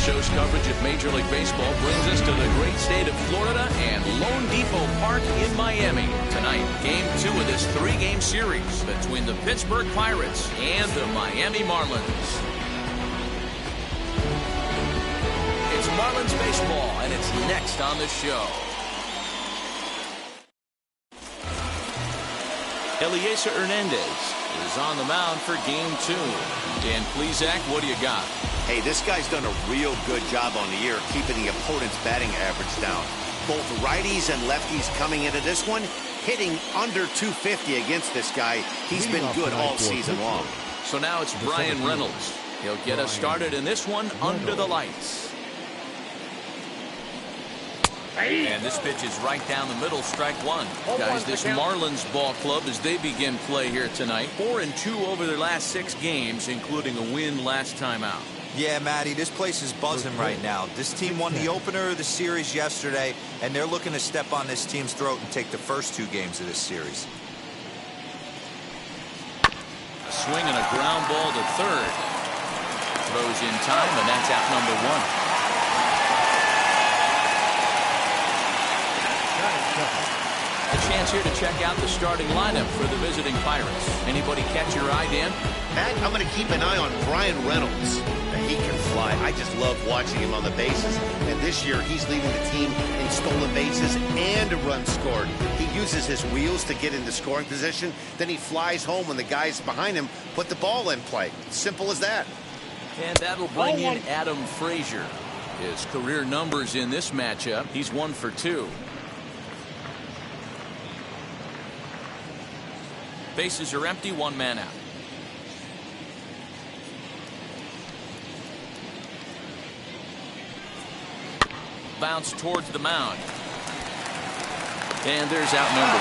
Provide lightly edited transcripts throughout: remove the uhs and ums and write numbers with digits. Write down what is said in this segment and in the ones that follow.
show's coverage of Major League Baseball brings us to the great state of Florida and Lone Depot Park in Miami. Tonight, Game 2 of this 3-game series between the Pittsburgh Pirates and the Miami Marlins. It's Marlins baseball, and it's next on the show. Elieser Hernandez is on the mound for Game 2. Dan Plesac, what do you got? Hey, this guy's done a real good job on the year keeping the opponent's batting average down. Both righties and lefties coming into this one, hitting under 250 against this guy. He's been good all season long. So now it's Bryan Reynolds. He'll get us started in this one under the lights. And this pitch is right down the middle, strike one. Guys, this Marlins ball club, as they begin play here tonight, 4-2 over their last 6 games, including a win last time out. Yeah, Matty, this place is buzzing right now. This team won the opener of the series yesterday, and they're looking to step on this team's throat and take the first 2 games of this series. A swing and a ground ball to third. Throws in time, and that's out number 1. A chance here to check out the starting lineup for the visiting Pirates. Anybody catch your eye, Dan? Matt, I'm going to keep an eye on Bryan Reynolds. He can fly. I just love watching him on the bases. And this year, he's leading the team in stolen bases and a run scored. He uses his wheels to get into scoring position. Then he flies home when the guys behind him put the ball in play. Simple as that. And that'll bring in Adam Frazier. His career numbers in this matchup, he's 1 for 2. Bases are empty, 1 man out. Bounce towards the mound. And there's out number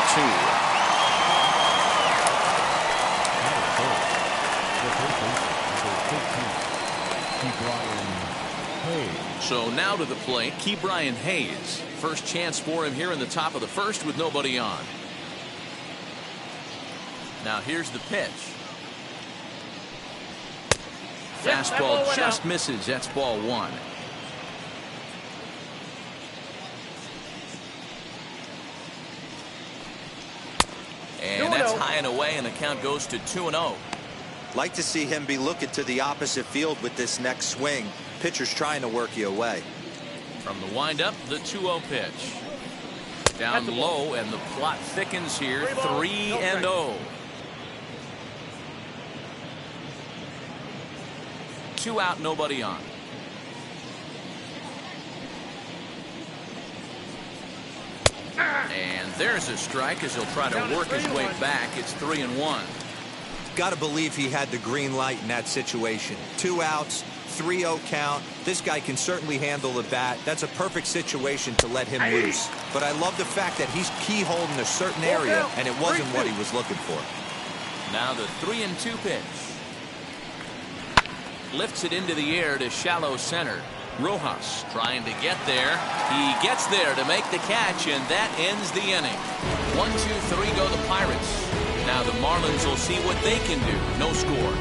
2. So now to the plate, Ke'Bryan Hayes. First chance for him here in the top of the first with nobody on. Now here's the pitch. Fastball just misses. That's ball 1. And that's high and away, and the count goes to 2-0. Like to see him be looking to the opposite field with this next swing. Pitcher's trying to work you away. From the windup, the 2-0 pitch. Down low, and the plot thickens here. 3-0. 2 out, nobody on. And there's a strike as he'll try to work his way back. It's 3-1. Got to believe he had the green light in that situation. 2 outs, 3-0 count. This guy can certainly handle the bat. That's a perfect situation to let him loose. But I love the fact that he's keyholed in a certain area, and it wasn't what he was looking for. Now the 3-2 pitch. Lifts it into the air to shallow center. Rojas trying to get there. He gets there to make the catch, and that ends the inning. 1-2-3 go the Pirates. Now the Marlins will see what they can do. No score.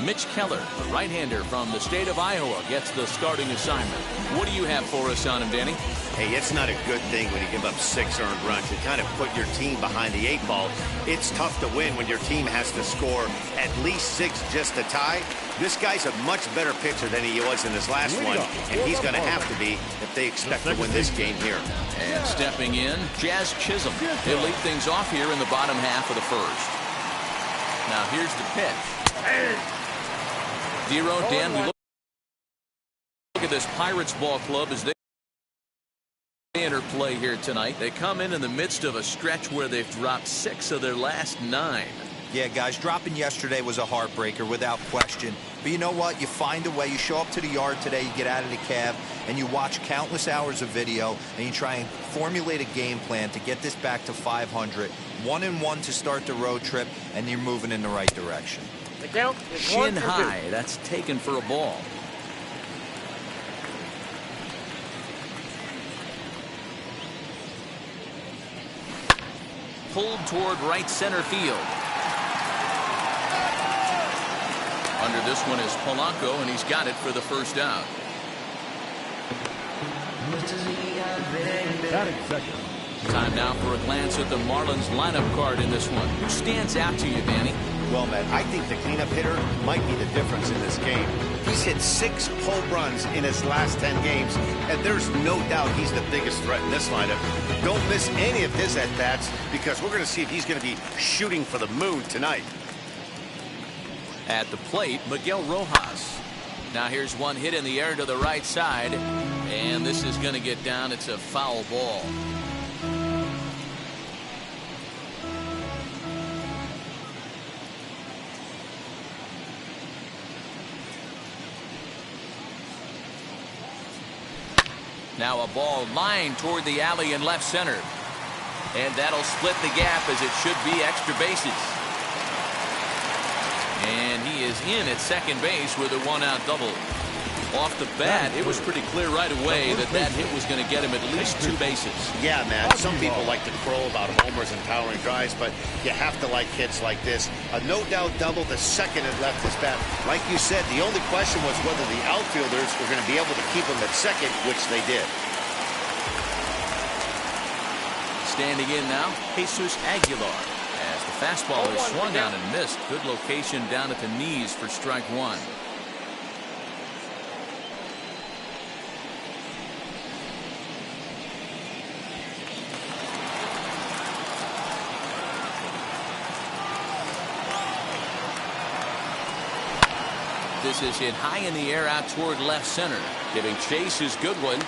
Mitch Keller, the right-hander from the state of Iowa, gets the starting assignment. What do you have for us on him, Danny? Hey, it's not a good thing when you give up 6 earned runs. You kind of put your team behind the 8 ball. It's tough to win when your team has to score at least 6 just to tie. This guy's a much better pitcher than he was in his last one, and he's going to have to be if they expect to win this game here. And stepping in, Jazz Chisholm. He'll lead things off here in the bottom half of the first. Now here's the pitch. 0, Dan, we look at this Pirates ball club as they enter play here tonight. They come in the midst of a stretch where they've dropped 6 of their last 9. Yeah, guys, dropping yesterday was a heartbreaker without question. But you know what? You find a way. You show up to the yard today, you get out of the cab, and you watch countless hours of video, and you try and formulate a game plan to get this back to 500. 1-1 to start the road trip, and you're moving in the right direction. The count is Shin high. That's taken for a ball. pulled toward right center field. Under this one is Polanco, and he's got it for the first out. Time now for a glance at the Marlins lineup card in this one. Who stands out to you, Danny? Well, Matt, I think the cleanup hitter might be the difference in this game. He's hit 6 home runs in his last 10 games, and there's no doubt he's the biggest threat in this lineup. Don't miss any of his at-bats, because we're going to see if he's going to be shooting for the moon tonight. At the plate, Miguel Rojas. Now here's one hit in the air to the right side, and this is going to get down. It's a foul ball. Now a ball lined toward the alley in left center. And that'll split the gap, as it should be extra bases. And he is in at second base with a one-out double. Off the bat, it was pretty clear right away that that hit was going to get him at least 2 bases. Yeah, man, some people like to crow about homers and powering drives, but you have to like hits like this. A no-doubt double the second it left his bat. Like you said, the only question was whether the outfielders were going to be able to keep him at second, which they did. Standing in now, Jesus Aguilar, as the fastball is swung on and missed. Good location down at the knees for strike one. This is hit high in the air out toward left center. Giving chase is Goodwin.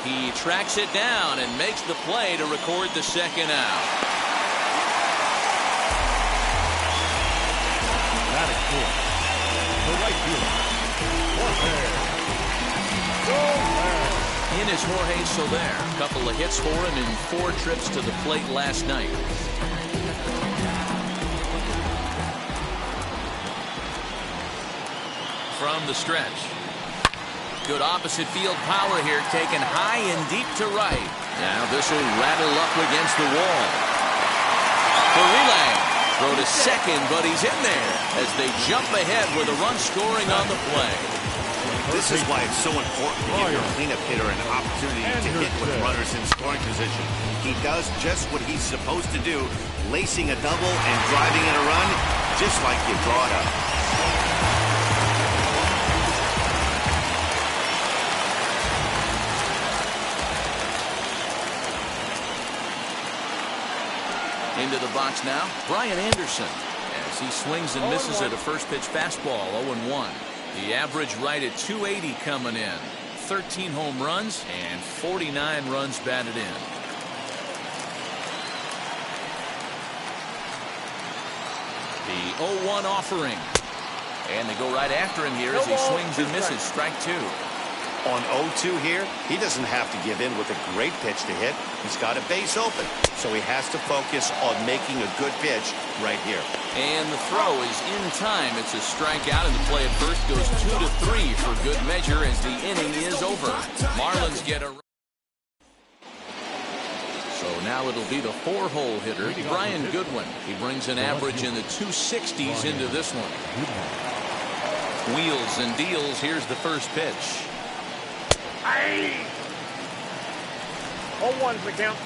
He tracks it down and makes the play to record the second out. That is cool. The right fielder. In is Jorge Soler. A couple of hits for him in 4 trips to the plate last night. From the stretch. Good opposite field power here, taken high and deep to right. Now this will rattle up against the wall. For relay. Throw to second, but he's in there as they jump ahead with a run scoring on the play. This is why it's so important to give your cleanup hitter an opportunity to hit with runners in scoring position. He does just what he's supposed to do, lacing a double and driving in a run, just like you draw it up. Into the box now, Brian Anderson, as he swings and misses at a first pitch fastball, 0-1. The average right at 280 coming in. 13 home runs and 49 runs batted in. The 0-1 offering. And they go right after him here as he swings and misses. Strike 2. On 0-2 here, he doesn't have to give in with a great pitch to hit. He's got a base open, so he has to focus on making a good pitch right here. And the throw is in time. It's a strikeout, and the play at first goes 2-3 for good measure as the inning is over. Marlins get a... So now it'll be the 4-hole hitter, Brian Goodwin. He brings an average in the 260s into this one. Wheels and deals. Here's the first pitch. 0-1's the count.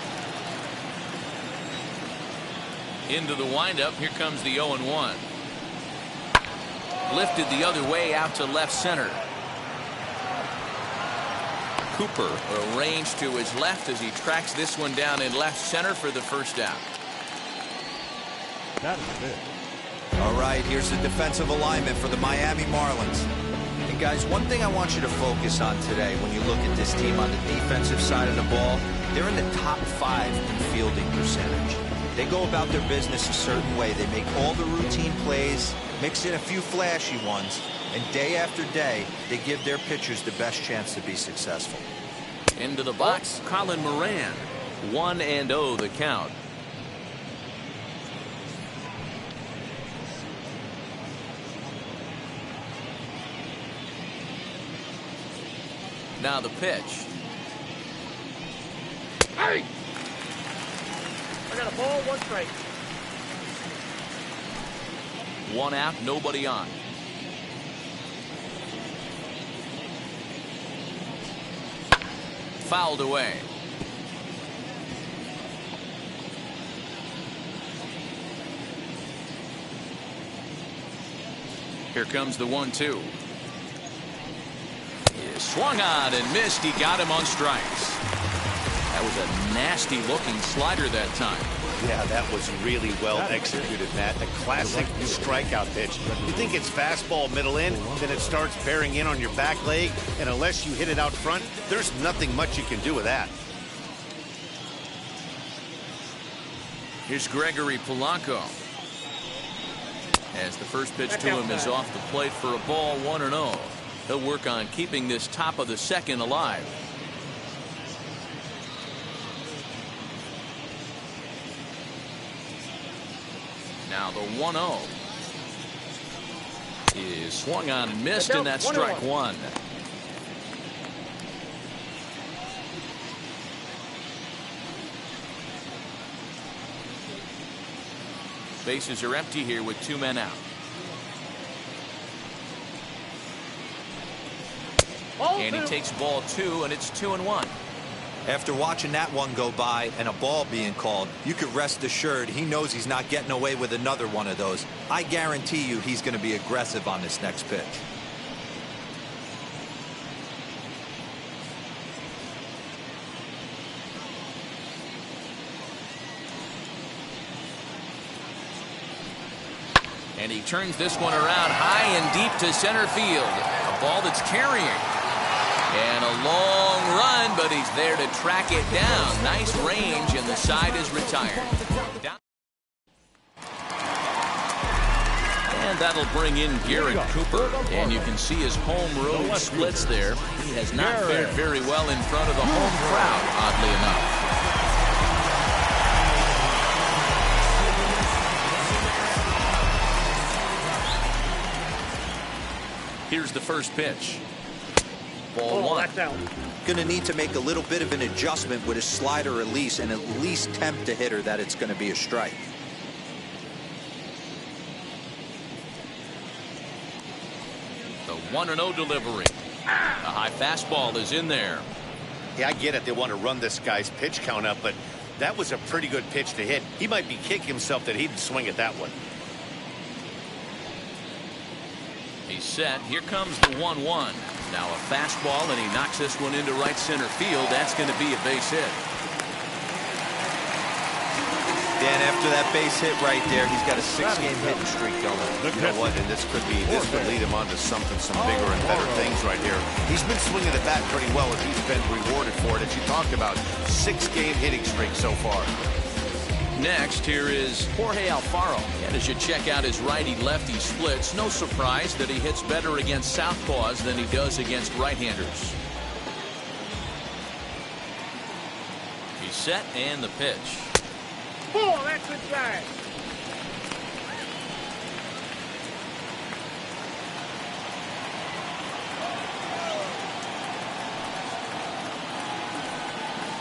Into the windup. Here comes the 0-1. Lifted the other way out to left center. Cooper arranged to his left as he tracks this one down in left center for the first out. That is it. All right, here's the defensive alignment for the Miami Marlins. And guys, one thing I want you to focus on today when you look at this team on the defensive side of the ball, they're in the top 5 in fielding percentage. They go about their business a certain way. They make all the routine plays, mix in a few flashy ones, and day after day, they give their pitchers the best chance to be successful. Into the box, Colin Moran. 1-0 the count. Now the pitch. Hey! I got got a ball, 1 strike. 1 out, nobody on. Fouled away. Here comes the 1-2. He swung on and missed. He got him on strikes. That was a nasty looking slider that time. Yeah, that was really well executed, Matt. The classic strikeout pitch. You think it's fastball middle in, then it starts bearing in on your back leg, and unless you hit it out front, there's nothing much you can do with that. Here's Gregory Polanco. As the first pitch to him is off the plate for a ball, 1-0. He'll work on keeping this top of the second alive. Now the 1-0 is swung on and missed, and that's strike 1. Bases are empty here with 2 men out. And he takes ball 2, and it's 2-1. After watching that one go by and a ball being called, you could rest assured he knows he's not getting away with another one of those. I guarantee you he's going to be aggressive on this next pitch. And he turns this one around high and deep to center field. A ball that's carrying. And a long run, but he's there to track it down. Nice range, and the side is retired. And that'll bring in Garrett Cooper. And you can see his home road splits there. He has not fared very well in front of the home crowd, oddly enough. Here's the first pitch. Ball 1. Going to need to make a little bit of an adjustment with his slider release and at least tempt the hitter that it's going to be a strike. The 1-0 delivery. A high fastball is in there. Yeah, I get it. They want to run this guy's pitch count up, but that was a pretty good pitch to hit. He might be kicking himself that he didn't swing at that one. He's set. Here comes the 1-1. Now a fastball, and he knocks this one into right center field. That's going to be a base hit. Dan, after that base hit right there, he's got a 6-game hitting streak going. You know what? And this could lead him on to some bigger and better things right here. He's been swinging the bat pretty well, and he's been rewarded for it, as you talked about. 6-game hitting streak so far. Next, here is Jorge Alfaro. And as you check out his righty-lefty splits, no surprise that he hits better against southpaws than he does against right-handers. He's set, and the pitch. Oh, that's inside.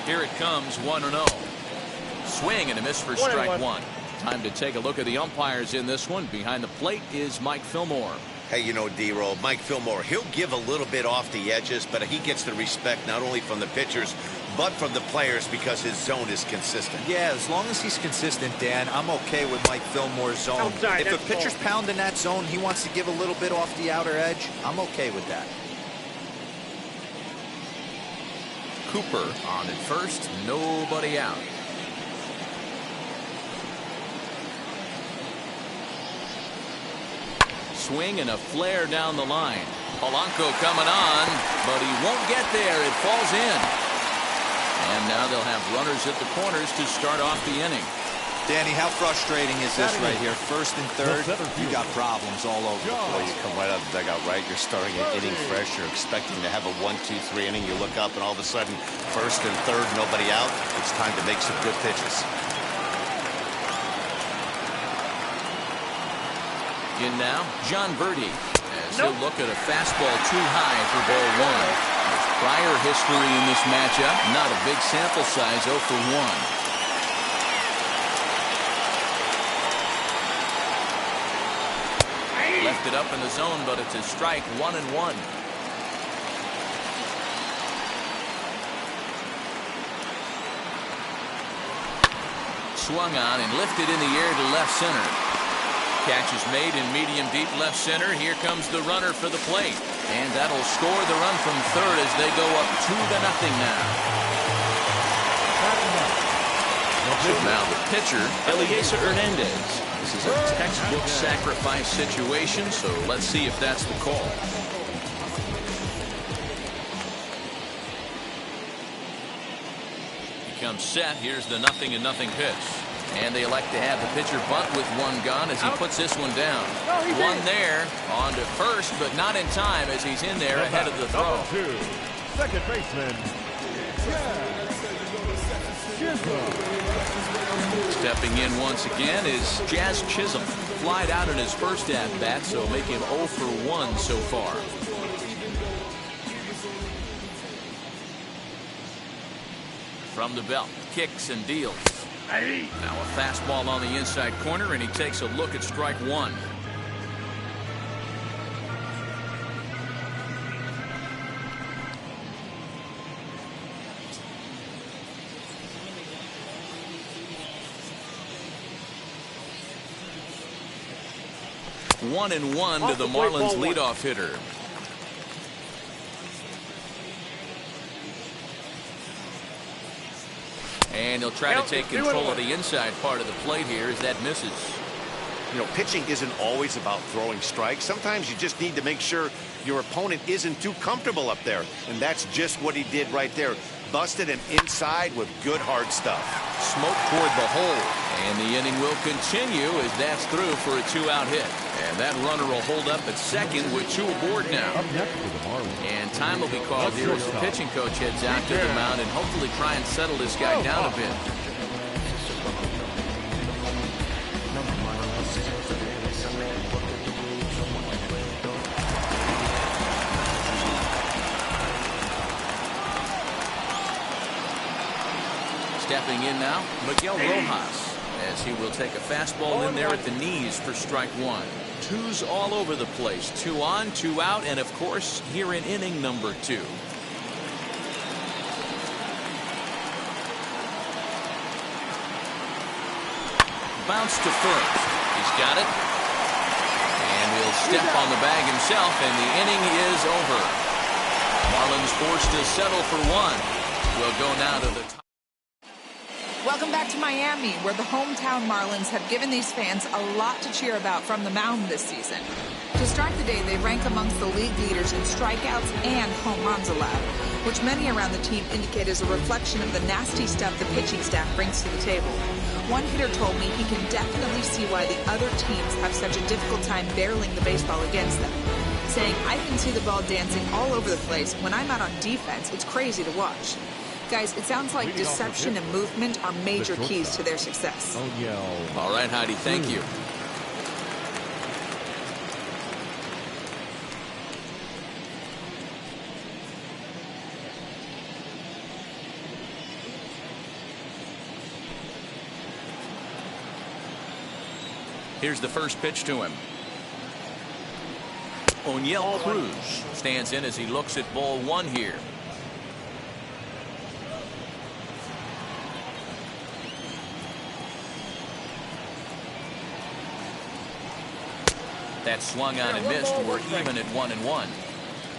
Here it comes, 1-0. Swing and a miss for strike 1. Time to take a look at the umpires in this one. Behind the plate is Mike Fillmore. Hey, you know, D-Roll, Mike Fillmore, he'll give a little bit off the edges, but he gets the respect not only from the pitchers, but from the players because his zone is consistent. Yeah, as long as he's consistent, Dan, I'm okay with Mike Fillmore's zone. Outside, if a pitcher's pounding that zone, he wants to give a little bit off the outer edge, I'm okay with that. Cooper on at first, nobody out. Swing and a flare down the line. Polanco coming on, but he won't get there. It falls in. And now they'll have runners at the corners to start off the inning. Danny, how frustrating is this right here? First and third, you got problems all over the Well, place. you come right out of the dugout, right? You're starting an inning fresh. You're expecting to have a 1-2-3 inning. You look up, and all of a sudden, first and third, nobody out. It's time to make some good pitches. In now, John Verdi, as he'll look at a fastball too high for ball 1. There's prior history in this matchup. Not a big sample size, 0 for 1. it up in the zone, but it's a strike, 1-1. Swung on and lifted in the air to left center. Catch is made in medium deep left center. Here comes the runner for the plate. And that'll score the run from third as they go up 2-0 now. So now the pitcher, Eliezer Hernandez. This is a textbook sacrifice situation, so let's see if that's the call. He comes set. Here's the 0-0 pitch. And they elect to have the pitcher bunt with one gone as he puts this one down. One there, on to first, but not in time as he's in there ahead of the throw. Second baseman. Stepping in once again is Jazz Chisholm. Flied out in his first at-bat, so make him 0 for 1 so far. From the belt, kicks and deals. Now a fastball on the inside corner, and he takes a look at strike one. One and one to the Marlins leadoff hitter. And he'll try to take control of the inside part of the plate here as that misses. You know, pitching isn't always about throwing strikes. Sometimes you just need to make sure your opponent isn't too comfortable up there. And that's just what he did right there. Busted him inside with good hard stuff. Smoke toward the hole. And the inning will continue as that's through for a 2-out hit. And that runner will hold up at second with 2 aboard now. And time will be called here as the pitching coach heads out to the mound and hopefully try and settle this guy down a bit. Stepping in now, Miguel Rojas, as he will take a fastball in there at the knees for strike one. 2s all over the place. 2 on, 2 out, and of course, here in inning number 2. Bounce to first. He's got it. And he'll step on the bag himself, and the inning is over. Marlins forced to settle for 1. We'll go now to the top. Welcome back to Miami, where the hometown Marlins have given these fans a lot to cheer about from the mound this season. To start the day, they rank amongst the league leaders in strikeouts and home runs allowed, which many around the team indicate is a reflection of the nasty stuff the pitching staff brings to the table. One hitter told me he can definitely see why the other teams have such a difficult time barreling the baseball against them, saying, "I can see the ball dancing all over the place. When I'm out on defense, it's crazy to watch." Guys, it sounds like deception and movement are major keys to their success. All right, Heidi, thank you. Here's the first pitch to him. O'Neill Cruz stands in as he looks at ball 1 here. That swung on and missed. We're even at 1-1.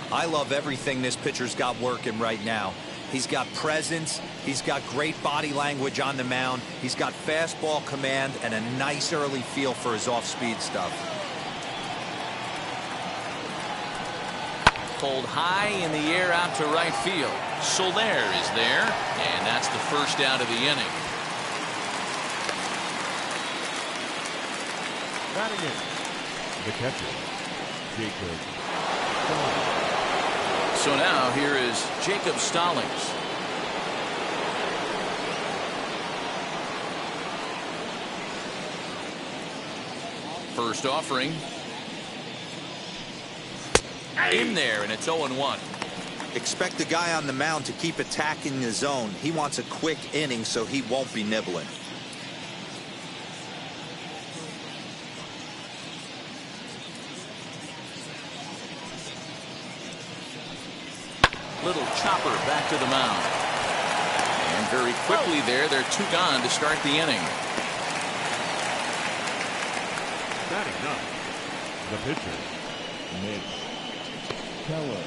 I love everything this pitcher's got working right now. He's got presence. He's got great body language on the mound. He's got fastball command and a nice early feel for his off-speed stuff. Pulled high in the air out to right field. Soler is there, and that's the first out of the inning. Batting in, the catcher, Jacob. So now here is Jacob Stallings. First offering. In there, and it's 0-1. Expect the guy on the mound to keep attacking the zone. He wants a quick inning so he won't be nibbling. Little chopper back to the mound. And very quickly there, they're 2 gone to start the inning. Batting up, the pitcher, Mitch Keller.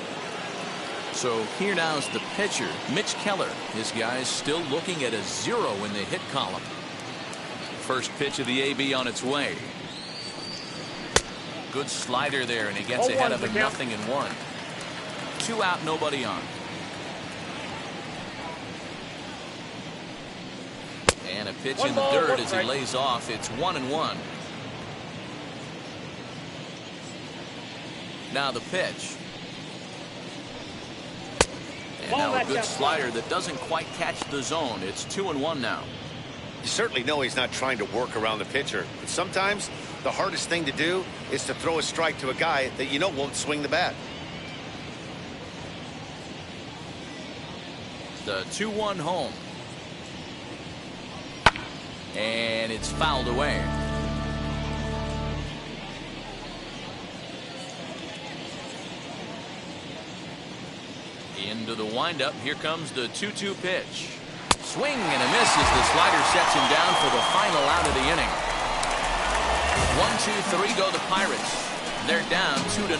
So here now's the pitcher, Mitch Keller. His guy's still looking at a 0 in the hit column. First pitch of the AB on its way. Good slider there, and he gets ahead of it, 0-1. 2 out, nobody on. And a pitch in the dirt as he lays off. It's 1-1. Now the pitch. And now a good slider that doesn't quite catch the zone. It's 2-1 now. You certainly know he's not trying to work around the pitcher, but sometimes the hardest thing to do is to throw a strike to a guy that you know won't swing the bat. The 2-1 home. And it's fouled away. Into the windup. Here comes the 2-2 pitch. Swing and a miss as the slider sets him down for the final out of the inning. 1-2-3 go the Pirates. They're down 2-0.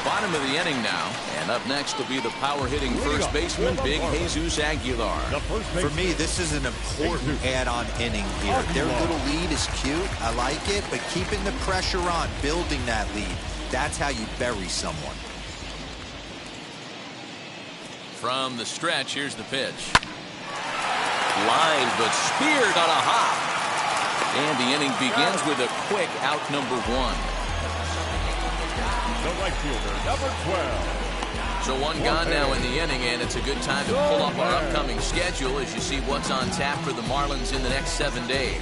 Bottom of the inning now, and up next will be the power-hitting first baseman, Big Jesus Aguilar. For me, this is an important add-on inning here. Their little lead is cute. I like it, but keeping the pressure on, building that lead, that's how you bury someone. From the stretch, here's the pitch. Line, but speared on a hop. And the inning begins with a quick out, number 1. The right fielder, number 12. So 1 gone now in the inning, and it's a good time to pull up our upcoming schedule as you see what's on tap for the Marlins in the next 7 days.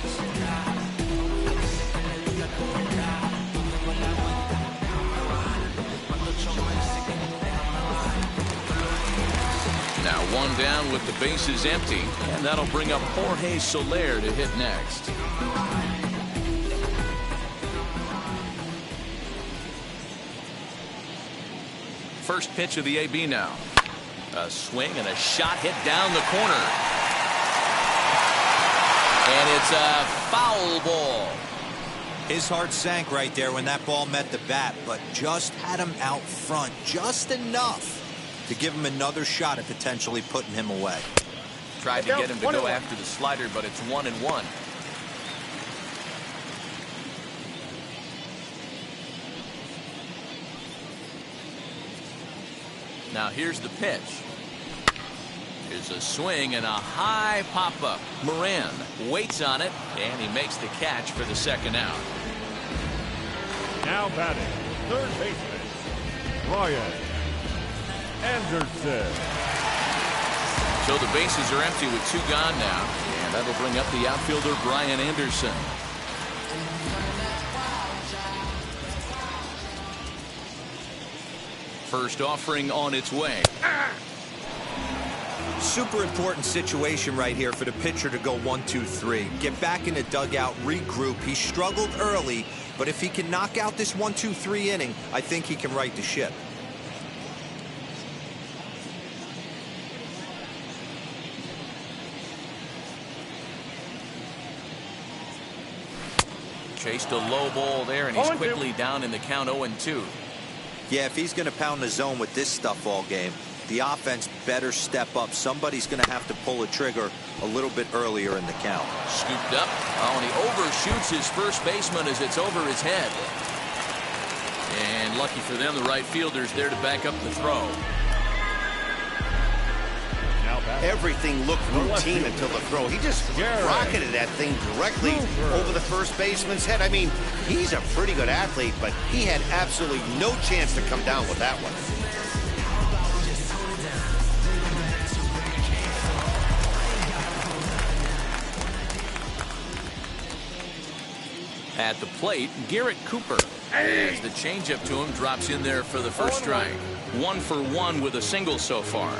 Now 1 down with the bases empty, and that'll bring up Jorge Soler to hit next. First pitch of the AB now. A swing and a shot hit down the corner. And it's a foul ball. His heart sank right there when that ball met the bat, but just had him out front just enough to give him another shot at potentially putting him away. Tried to get him to go after the slider, but it's 1-1. Now here's the pitch. Here's a swing and a high pop-up. Moran waits on it, and he makes the catch for the 2nd out. Now batting, third baseman, Brian Anderson. So the bases are empty with 2 gone now, and that'll bring up the outfielder Brian Anderson. First offering on its way. Super important situation right here for the pitcher to go 1-2-3. Get back in the dugout, regroup. He struggled early, but if he can knock out this 1-2-3 inning, I think he can right the ship. Chased a low ball there, and he's quickly down in the count 0-2. Yeah, if he's going to pound the zone with this stuff all game, the offense better step up. Somebody's going to have to pull a trigger a little bit earlier in the count. Scooped up. Oh, and he overshoots his first baseman as it's over his head. And lucky for them, the right fielder's there to back up the throw. Everything looked routine until the throw. He just rocketed that thing directly over the first baseman's head. I mean, he's a pretty good athlete, but he had absolutely no chance to come down with that one. At the plate, Garrett Cooper. As the changeup to him drops in there for the first strike. 1 for 1 with a single so far.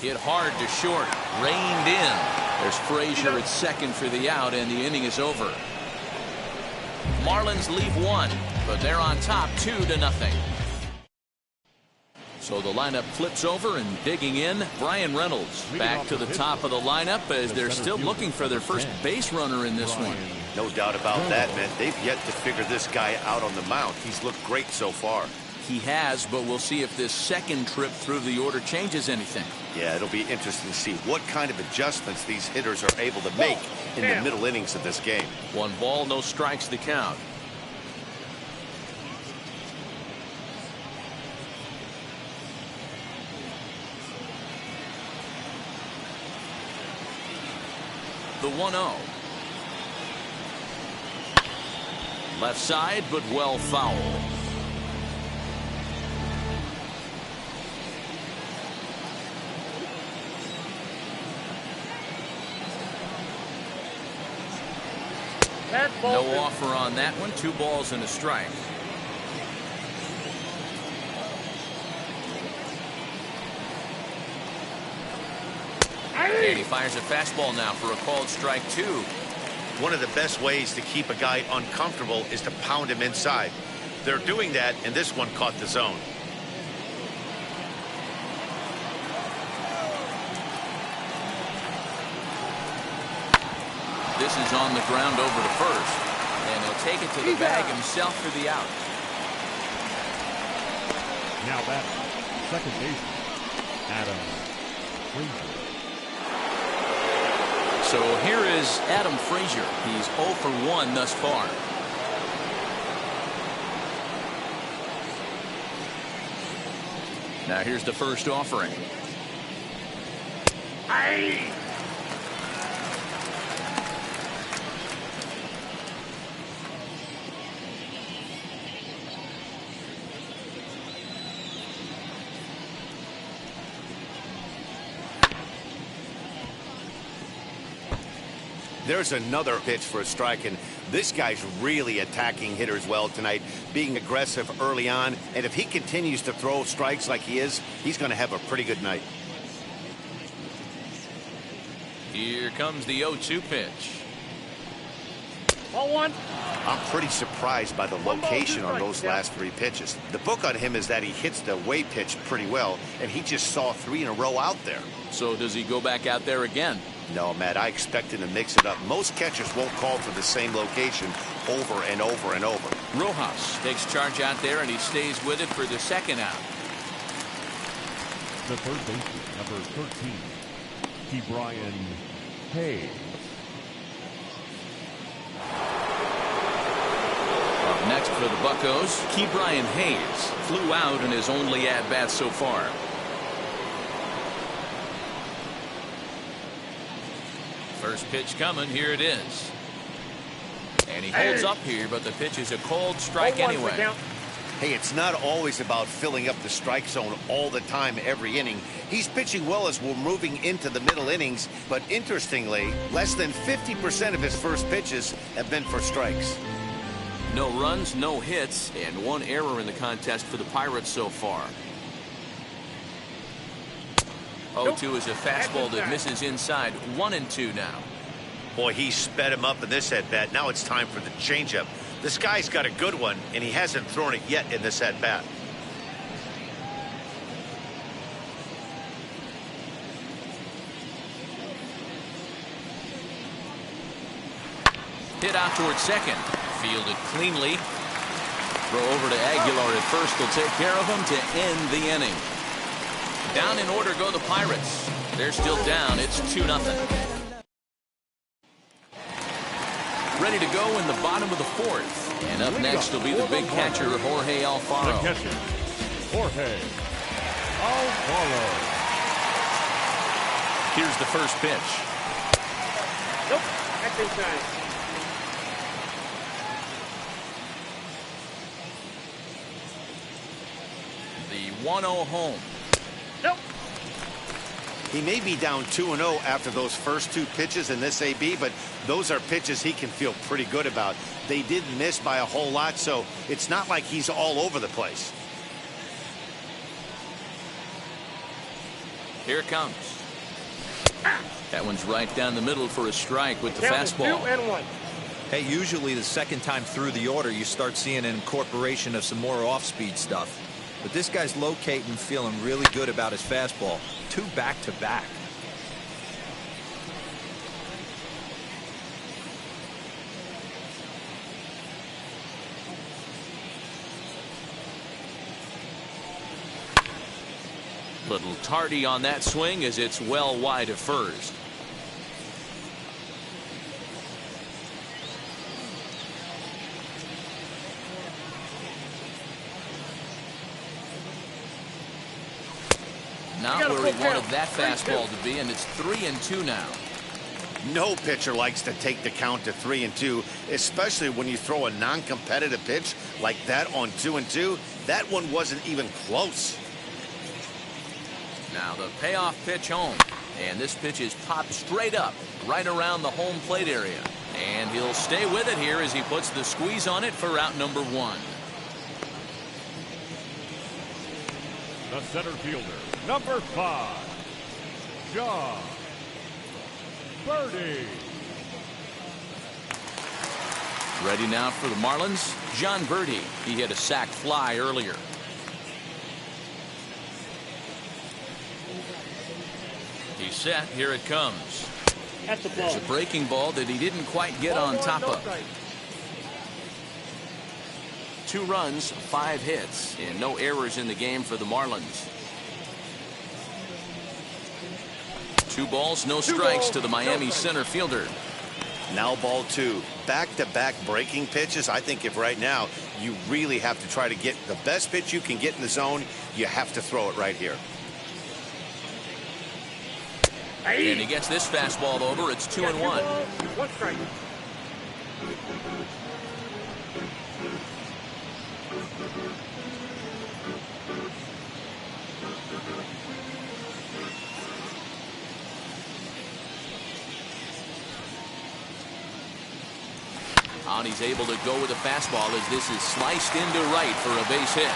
Hit hard to short. Reined in. There's Frazier at second for the out, and the inning is over. Marlins leave one, but they're on top 2-0. So the lineup flips over, and digging in, Brian Reynolds back to the top of the lineup as they're still looking for their first base runner in this one. No doubt about that, man. They've yet to figure this guy out on the mound. He's looked great so far. He has, but we'll see if this second trip through the order changes anything. Yeah, it'll be interesting to see what kind of adjustments these hitters are able to make in the middle innings of this game. 1 ball, no strikes the count. The 1-0. Left side, but well foul. No offer on that one. 2 balls and a strike. And he fires a fastball now for a called strike 2. One of the best ways to keep a guy uncomfortable is to pound him inside. They're doing that, and this one caught the zone. This is on the ground over to first, and he'll take it to the bag himself for the out. Now back, second baseman, Adam Frazier. So here is Adam Frazier. He's 0 for 1 thus far. Now here's the first offering. There's another pitch for a strike, and this guy's really attacking hitters well tonight, being aggressive early on, and if he continues to throw strikes like he is, he's going to have a pretty good night. Here comes the 0-2 pitch. 1-1. I'm pretty surprised by the location on those last 3 pitches. The book on him is that he hits the away pitch pretty well, and he just saw 3 in a row out there. So does he go back out there again? No, Matt, I expect him to mix it up. Most catchers won't call for the same location over and over and over. Rojas takes charge out there, and he stays with it for the second out. The third baseman, number 13, Brian Hayes. Up next for the Buccos, Brian Hayes flew out in his only at-bat so far. First pitch coming. Here it is. And he holds up here, but the pitch is a called strike anyway. Hey, it's not always about filling up the strike zone all the time every inning. He's pitching well as we're moving into the middle innings, but interestingly, less than 50% of his first pitches have been for strikes. No runs, no hits, and 1 error in the contest for the Pirates so far. 0-2 is a fastball that misses inside. 1-2 now. Boy, he sped him up in this at-bat. Now it's time for the changeup. This guy's got a good one, and he hasn't thrown it yet in this at-bat. Hit out towards second. Fielded cleanly. Throw over to Aguilar at first will take care of him to end the inning. Down in order go the Pirates. They're still down. It's 2-0. Ready to go in the bottom of the 4th. And up next will be the big catcher, Jorge Alfaro. The catcher, Jorge Alfaro. Here's the first pitch. Nope. That's inside. The 1-0 home. Nope. He may be down 2-0 after those first 2 pitches in this AB, but those are pitches he can feel pretty good about. They did miss by a whole lot, so it's not like he's all over the place. Here it comes. That one's right down the middle for a strike with the Count is fastball. 2-1. Hey, usually the second time through the order, you start seeing an incorporation of some more off-speed stuff. But this guy's locating, feeling really good about his fastball. 2 back-to-back. Little tardy on that swing as it's well wide of first. Not where he wanted that fastball to be, and it's 3-2 now. No pitcher likes to take the count to 3-2, especially when you throw a non-competitive pitch like that on 2-2. That one wasn't even close. Now the payoff pitch home, and this pitch is popped straight up right around the home plate area, and he'll stay with it here as he puts the squeeze on it for out number 1. The center fielder, number 5, John Birdie. Ready now for the Marlins, John Birdie. He hit a sac fly earlier. He's set. Here it comes. That's the ball. There's a breaking ball that he didn't quite get on top of. 2 runs, 5 hits, and no errors in the game for the Marlins. 2 balls, no strikes to the Miami center fielder. Now ball 2. Back-to-back breaking pitches. I think if right now you really have to try to get the best pitch you can get in the zone, you have to throw it right here. And he gets this fastball over. It's 2-1. 1 strike. And he's able to go with a fastball as this is sliced into right for a base hit.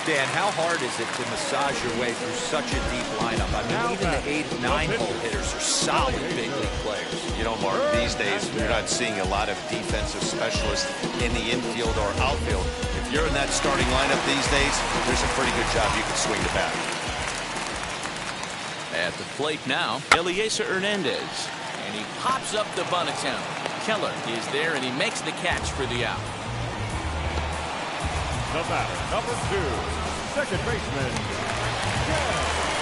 Dan, how hard is it to massage your way through such a deep lineup? I mean, even the 8, 9-hole hitters are solid big league players. You know, Mark, these days you're not seeing a lot of defensive specialists in the infield or outfield. If you're in that starting lineup these days, there's a pretty good job you can swing the bat. At the plate now, Eliezer Hernandez. And he pops up the bunt attempt. Keller is there, and he makes the catch for the out. The batter, number 2, second baseman,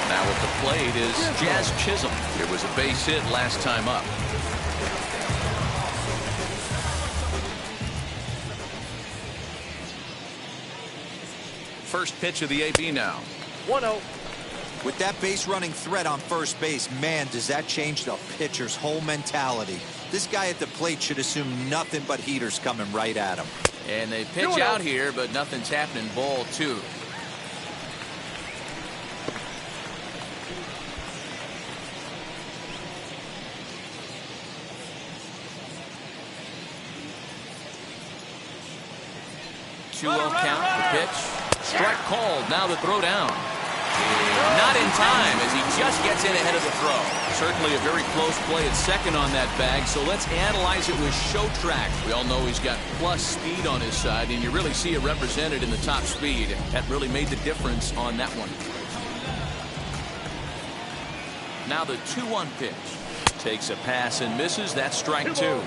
Now at the plate is Jazz Chisholm. It was a base hit last time up. First pitch of the AB now. 1-0. With that base running threat on first base, man, does that change the pitcher's whole mentality. This guy at the plate should assume nothing but heaters coming right at him. And they pitch out here, but nothing's happening. Ball 2. Count, the pitch. Strike called. Now the throw down. Not in time as he just gets in ahead of the throw. Certainly a very close play at second on that bag, so let's analyze it with show track. We all know he's got plus speed on his side, and you really see it represented in the top speed. That really made the difference on that one. Now the 2-1 pitch. Takes a pass and misses. That's strike 2.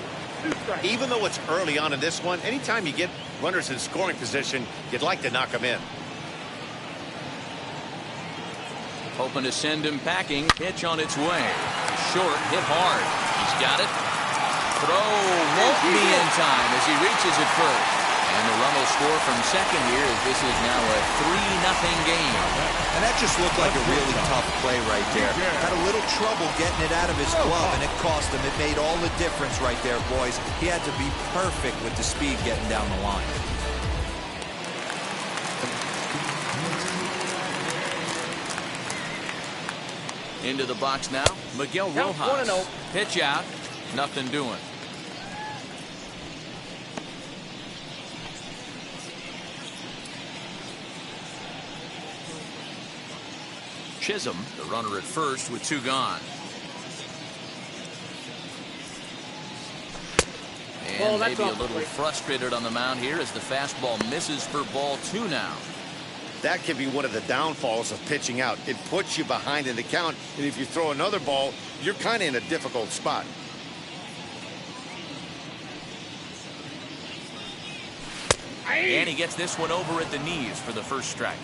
Even though it's early on in this one, anytime you get runners in scoring position, you'd like to knock them in. Hoping to send him packing. Pitch on its way. Short, hit hard. He's got it. Throw won't be in time as he reaches it first. And the run will score from second here as this is now a 3-0 game. And that just looked like a really tough play right there. Had a little trouble getting it out of his glove, and it cost him. It made all the difference right there, boys. He had to be perfect with the speed getting down the line. Into the box now, Miguel Rojas. Pitch out, nothing doing. Chisholm, the runner at first with 2 gone. And maybe a little frustrated on the mound here as the fastball misses for ball 2 now. That can be one of the downfalls of pitching out. It puts you behind in the count, and if you throw another ball, you're kind of in a difficult spot. And he gets this one over at the knees for the first strike.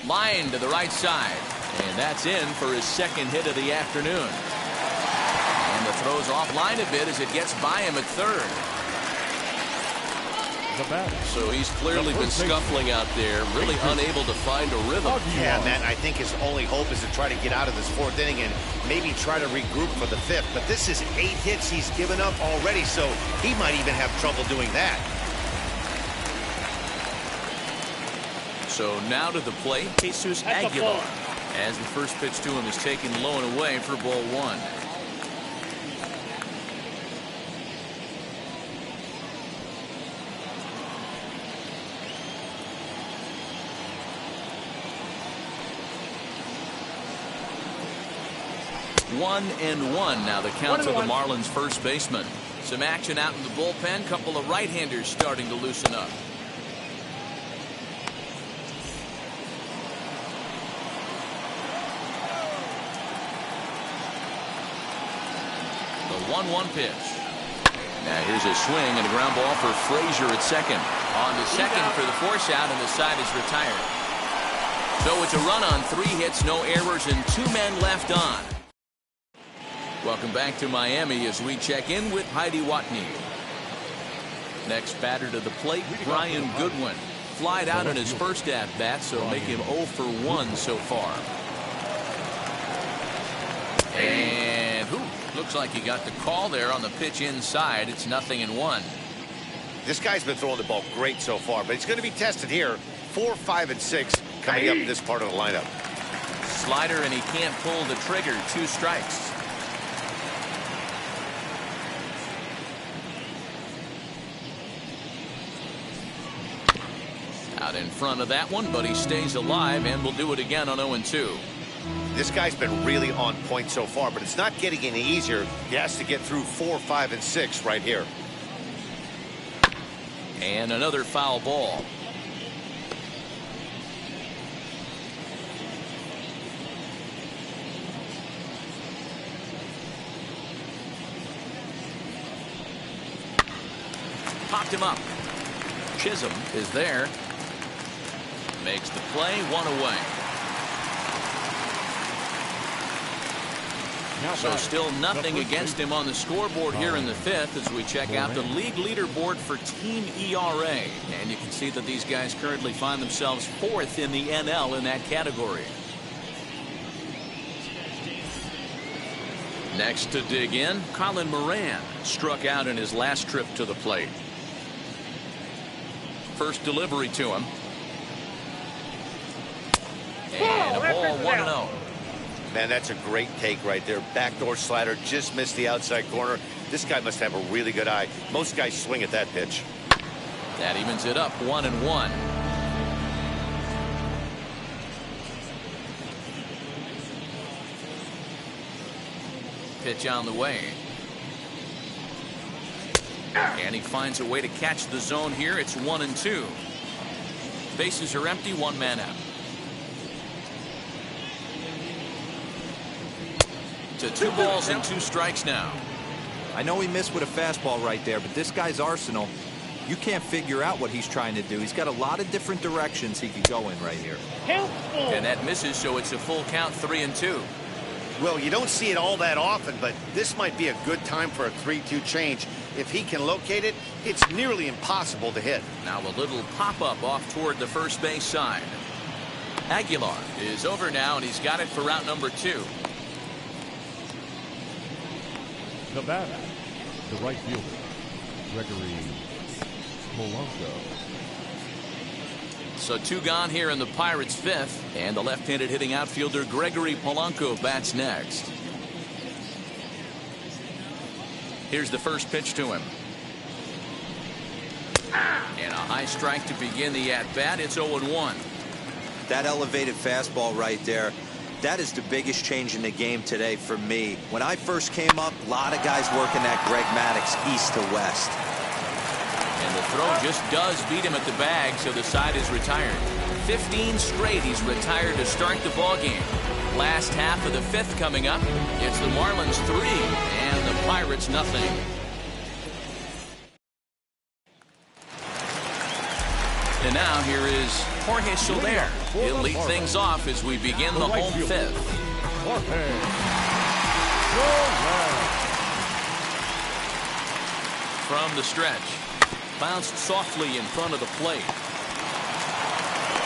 Line to the right side. And that's in for his second hit of the afternoon. And the throw's offline a bit as it gets by him at third. So he's clearly been scuffling out there, really unable to find a rhythm. Yeah, Matt, I think his only hope is to try to get out of this 4th inning and maybe try to regroup for the 5th. But this is 8 hits he's given up already, so he might even have trouble doing that. So now to the plate, Jesus Aguilar, as the first pitch to him is taken low and away for ball 1. One and one now the count to the Marlins first baseman. Some action out in the bullpen. Couple of right-handers starting to loosen up. The 1-1 pitch. Now here's a swing and a ground ball for Frazier at second. On to second for the force out, and the side is retired. So it's a run on 3 hits, no errors, and 2 men left on. Welcome back to Miami as we check in with Heidi Watney. Next batter to the plate, Brian Goodwin. Flied out in his first at-bat, so make him 0 for 1 so far. And looks like he got the call there on the pitch inside. It's 0-1. This guy's been throwing the ball great so far, but he's going to be tested here. 4, 5, and 6 coming up in this part of the lineup. Slider, and he can't pull the trigger. 2 strikes. Out in front of that one, but he stays alive and will do it again on 0-2. This guy's been really on point so far, but it's not getting any easier. He has to get through 4, 5, and 6 right here. And another foul ball. Popped him up. Chisholm is there. Makes the play, 1 away. So still nothing against him on the scoreboard here in the 5th as we check out the league leaderboard for team ERA. And you can see that these guys currently find themselves 4th in the NL in that category. Next to dig in, Colin Moran struck out in his last trip to the plate. First delivery to him. And a ball 1-0. Man, that's a great take right there. Backdoor slider, just missed the outside corner. This guy must have a really good eye. Most guys swing at that pitch. That evens it up, 1-1. Pitch on the way. And he finds a way to catch the zone here. It's 1-2. Bases are empty, 1 man out. To 2 balls and 2 strikes now. I know he missed with a fastball right there, but this guy's arsenal, you can't figure out what he's trying to do. He's got a lot of different directions he could go in right here. And that misses, so it's a full count, 3-2. Well, you don't see it all that often, but this might be a good time for a 3-2 change. If he can locate it, it's nearly impossible to hit. Now a little pop-up off toward the first base side. Aguilar is over now, and he's got it for route number 2. The batter, the right fielder, Gregory Polanco. So 2 gone here in the Pirates' 5th, and the left-handed hitting outfielder Gregory Polanco bats next. Here's the first pitch to him. And a high strike to begin the at-bat. It's 0-1. That elevated fastball right there, that is the biggest change in the game today for me. When I first came up, a lot of guys working that Greg Maddux east to west. And the throw just does beat him at the bag, so the side is retired. 15 straight he's retired to start the ball game. Last half of the fifth coming up. It's the Marlins 3 and the Pirates nothing. And now here is Jorge Soler. He'll lead things off as we begin the home fifth. From the stretch. Bounced softly in front of the plate.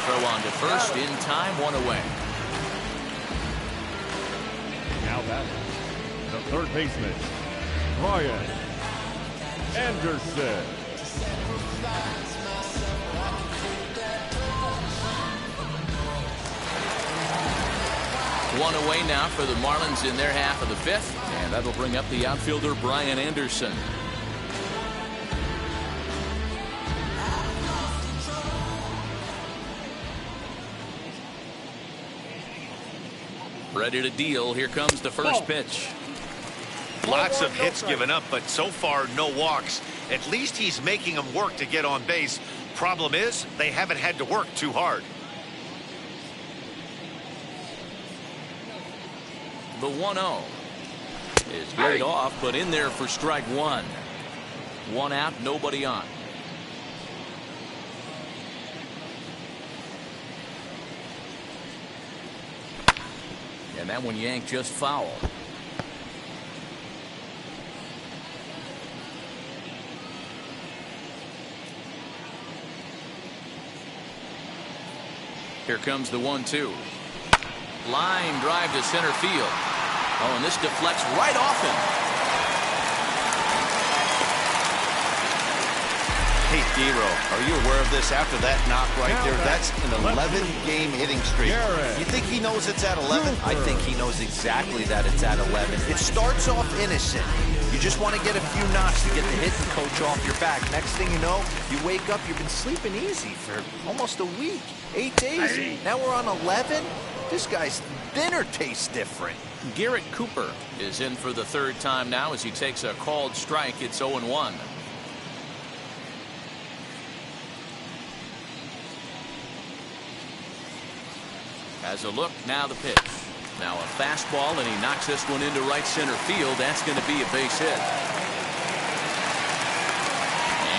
Throw on to first in time, 1 away. Now batting, the third baseman, Brian Anderson. One away now for the Marlins in their half of the fifth, and that'll bring up the outfielder Brian Anderson. Ready to deal. Here comes the first pitch. Lots of hits given up, but so far no walks. At least he's making them work to get on base. Problem is, they haven't had to work too hard. The 1-0 is laid off, but in there for strike one. One out, nobody on. And that one yanked just foul. Here comes the 1-2. Line drive to center field. Oh, and this deflects right off him. Hey, Dero, are you aware of this? After that knock right there, that's an 11-game hitting streak. You think he knows it's at 11? I think he knows exactly that it's at 11. It starts off innocent. You just want to get a few knocks to get the hitting coach off your back. Next thing you know, you wake up, you've been sleeping easy for almost a week, 8 days. Now we're on 11. This guy's dinner tastes different. Garrett Cooper is in for the third time now as he takes a called strike. It's 0-1. As a look, now the pitch. Now a fastball, and he knocks this one into right center field. That's going to be a base hit.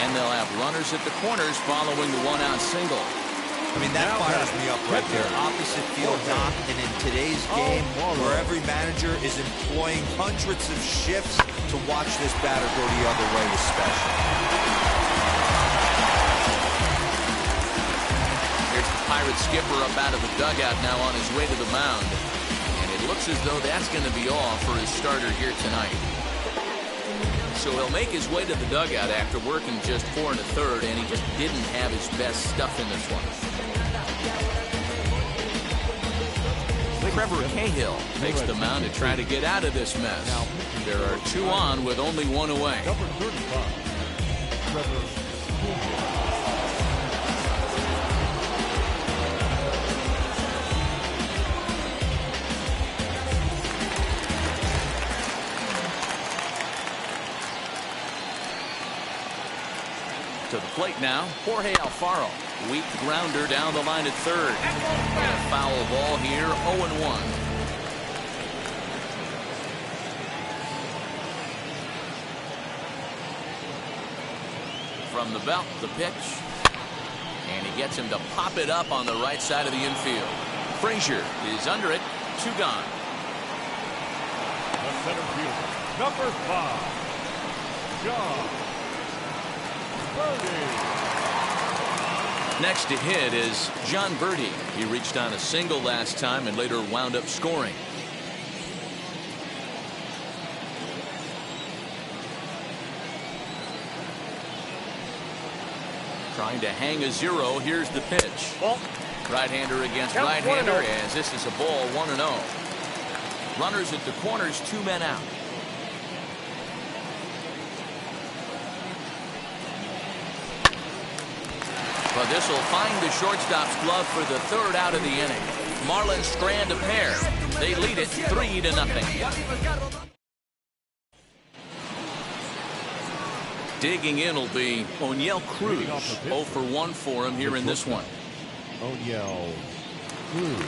And they'll have runners at the corners following the one-out single. I mean, that fires me up right there. Opposite field knock, and in today's game, where every manager is employing hundreds of shifts to watch this batter go the other way is special. Here's the Pirates skipper up out of the dugout now on his way to the mound. And it looks as though that's going to be all for his starter here tonight. So he'll make his way to the dugout after working just 4 1/3, and he just didn't have his best stuff in this one. Trevor Cahill makes the mound to try to get out of this mess. There are 2 on with only 1 away. Number 35, Trevor Cahill. To the plate now, Jorge Alfaro. Weak grounder down the line at third. And a foul ball here, 0-1. From the belt, the pitch. And he gets him to pop it up on the right side of the infield. Frazier is under it, 2 gone. The center fielder, number 5, John Birdie. Next to hit is John Birdie. He reached on a single last time and later wound up scoring. Trying to hang a 0. Here's the pitch. Right-hander against right-hander, as this is a ball, 1-0. Runners at the corners, 2 men out. But this will find the shortstop's glove for the third out of the inning. Marlins strand a pair. They lead it 3-0. Digging in will be O'Neill Cruz. 0 for 1 for him here in this one. O'Neill Cruz.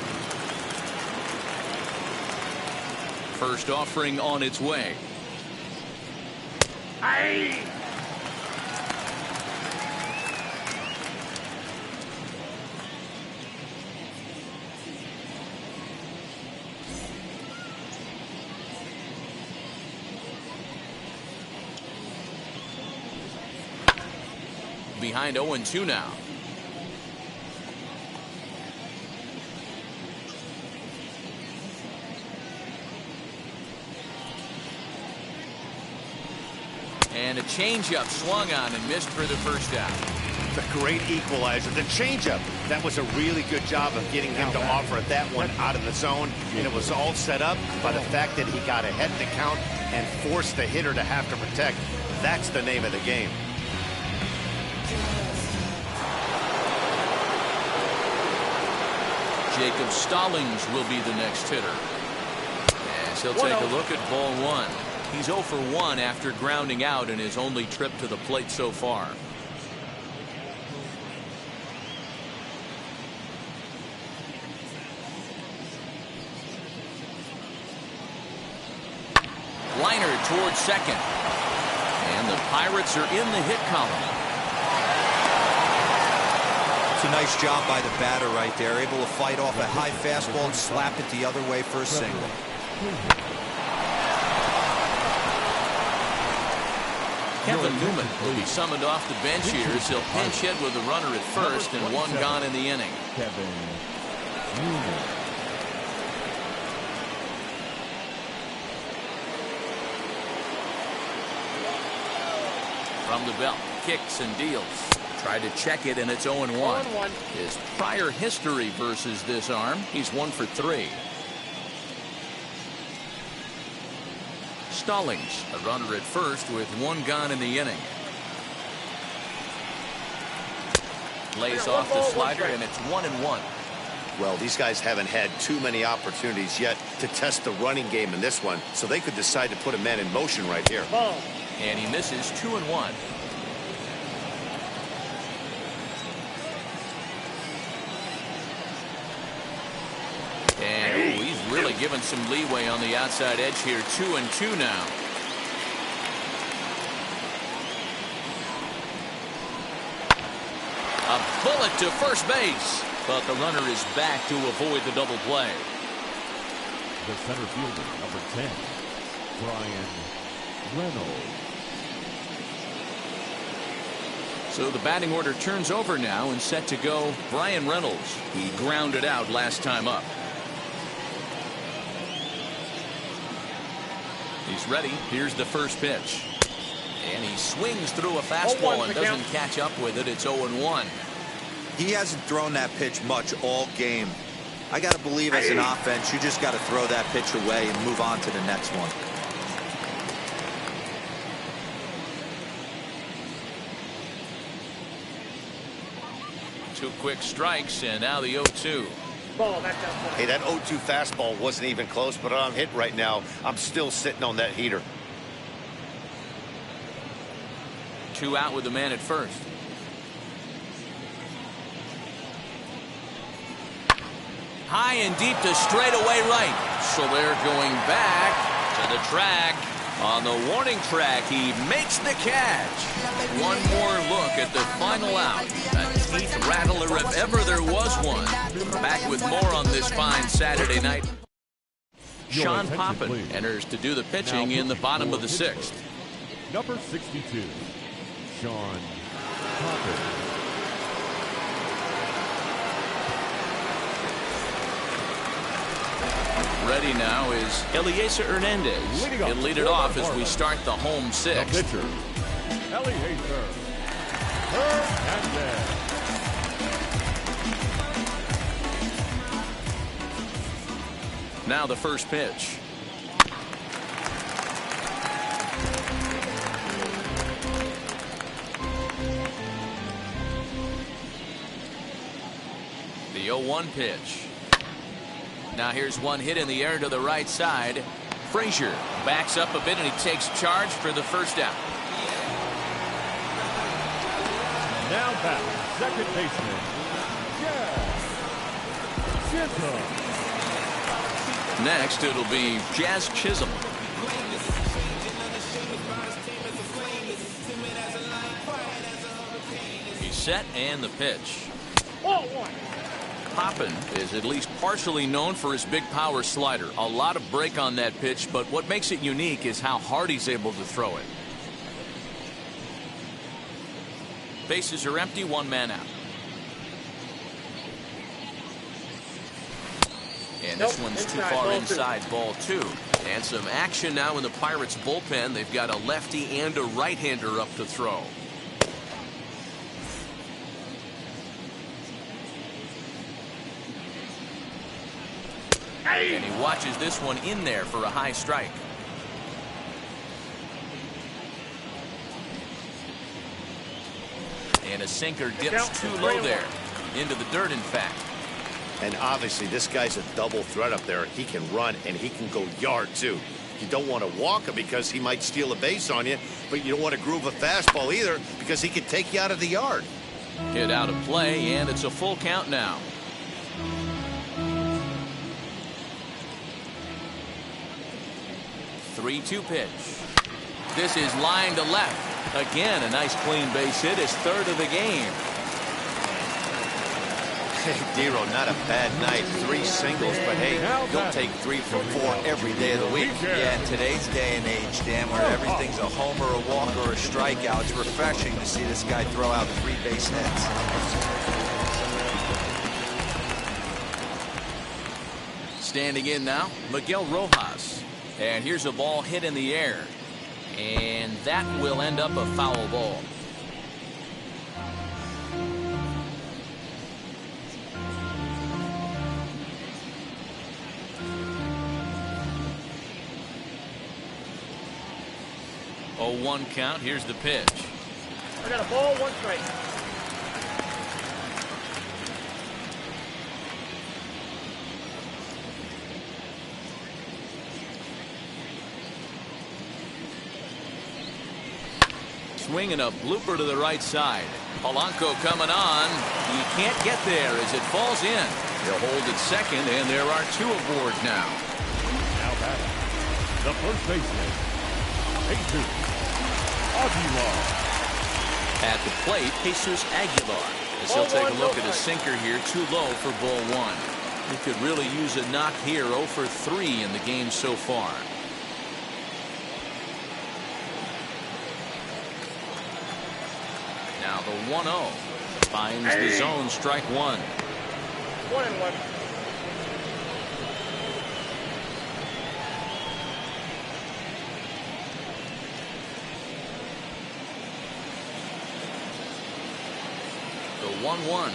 First offering on its way. Behind 0-2 now. And a changeup swung on and missed for the first out. The great equalizer, the changeup. That was a really good job of getting him to offer that one out of the zone. And it was all set up by the fact that he got ahead in the count and forced the hitter to have to protect. That's the name of the game. Jacob Stallings will be the next hitter. As he'll take a look at ball one. He's 0 for 1 after grounding out in his only trip to the plate so far. Liner towards second. And the Pirates are in the hit column. It's a nice job by the batter right there, able to fight off a high fastball and slap it the other way for a single. Kevin Newman will be summoned off the bench here as he'll pinch hit with a runner at first and 1 gone in the inning. Kevin Newman. From the belt, kicks and deals. Tried to check it, and it's 0-1. His prior history versus this arm, he's 1 for 3. Stallings, a runner at first with 1 gone in the inning. Lays off the slider, and it's 1-1. Well, these guys haven't had too many opportunities yet to test the running game in this one, so they could decide to put a man in motion right here. And he misses 2-1. And ooh, he's really given some leeway on the outside edge here. 2-2 now. A bullet to first base, but the runner is back to avoid the double play. The center fielder, number 10, Brian Reynolds. So the batting order turns over now and set to go Brian Reynolds. He grounded out last time up. He's ready. Here's the first pitch. And he swings through a fastball and doesn't catch up with it. It's 0-1. He hasn't thrown that pitch much all game. I got to believe as an offense, you just got to throw that pitch away and move on to the next one. Two quick strikes, and now the 0-2. Hey, that 0-2 fastball wasn't even close, but I'm hit right now. I'm still sitting on that heater. 2 out with the man at first. High and deep to straightaway right. So they're going back to the track. On the warning track, he makes the catch. One more look at the final out. A teeth rattler if ever there was one. Back with more on this fine Saturday night. Sean Poppin enters to do the pitching in the bottom of the 6th. Number 62, Sean Poppin. Ready now is Eliezer Hernandez. He'll lead it off as we start the home 6th. The pitcher, Eliezer Hernandez. Now the first pitch. The 0-1 pitch. Now here's one hit in the air to the right side. Frazier backs up a bit and he takes charge for the first out. Now back, second baseman, Chisholm. Next, it'll be Jazz Chisholm. He's set and the pitch. 0-1. Poppin is at least partially known for his big power slider. A lot of break on that pitch, but what makes it unique is how hard he's able to throw it. Bases are empty, one man out. And this one's too far inside, ball two. And some action now in the Pirates bullpen. They've got a lefty and a right-hander up to throw. And he watches this one in there for a high strike. And a sinker dips too low there. Into the dirt, in fact. And obviously, this guy's a double threat up there. He can run and he can go yard, too. You don't want to walk him because he might steal a base on you, but you don't want to groove a fastball either because he can take you out of the yard. Hit out of play, and it's a full count now. The 3-2 pitch. This is line to left. Again, a nice clean base hit, his third of the game. Hey, Dero, not a bad night. 3 singles, but hey, you'll take 3 from 4 every day of the week. Yeah, in today's day and age, Dan, where everything's a homer, a walk, or a strikeout, it's refreshing to see this guy throw out 3 base hits. Standing in now, Miguel Rojas. And here's a ball hit in the air. And that will end up a foul ball. Oh, 1 count. Here's the pitch. I got a ball, 1 strike. Swinging a blooper to the right side. Polanco coming on. He can't get there as it falls in. He'll hold at second, and there are 2 aboard now. Now batting, the first baseman, Jesus Aguilar. At the plate, Jesus Aguilar. As he'll take a look at a sinker here, too low for ball 1. He could really use a knock here. 0 for 3 in the game so far. Now the 1-0 finds the zone, strike 1. 1-1. The 1-1.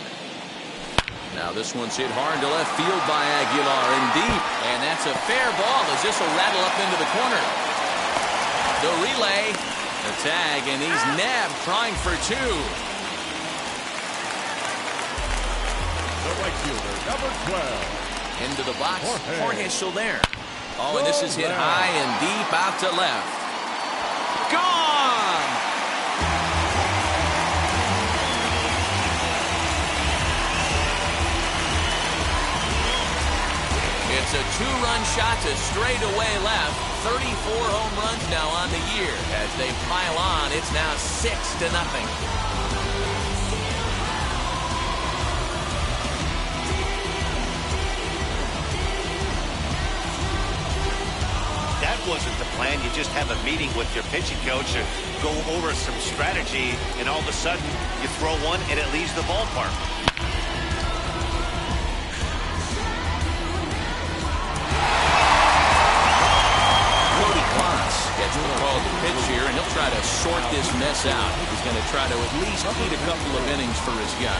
Now this one's hit hard to left field by Aguilar and deep. And that's a fair ball as this will rattle up into the corner. The relay. The tag, and he's nabbed trying for 2. The right fielder, number 12. Into the box, Jorge Soler. Oh, and this is hit high and deep out to left. Gone! It's a 2-run shot to straightaway left. 34 home runs now on the year. As they pile on, it's now 6-0. That wasn't the plan. You just have a meeting with your pitching coach and go over some strategy, and all of a sudden you throw one and it leaves the ballpark. Gets the call to pitch here, and he'll try to sort this mess out. He's going to try to at least eat a couple of innings for his guys.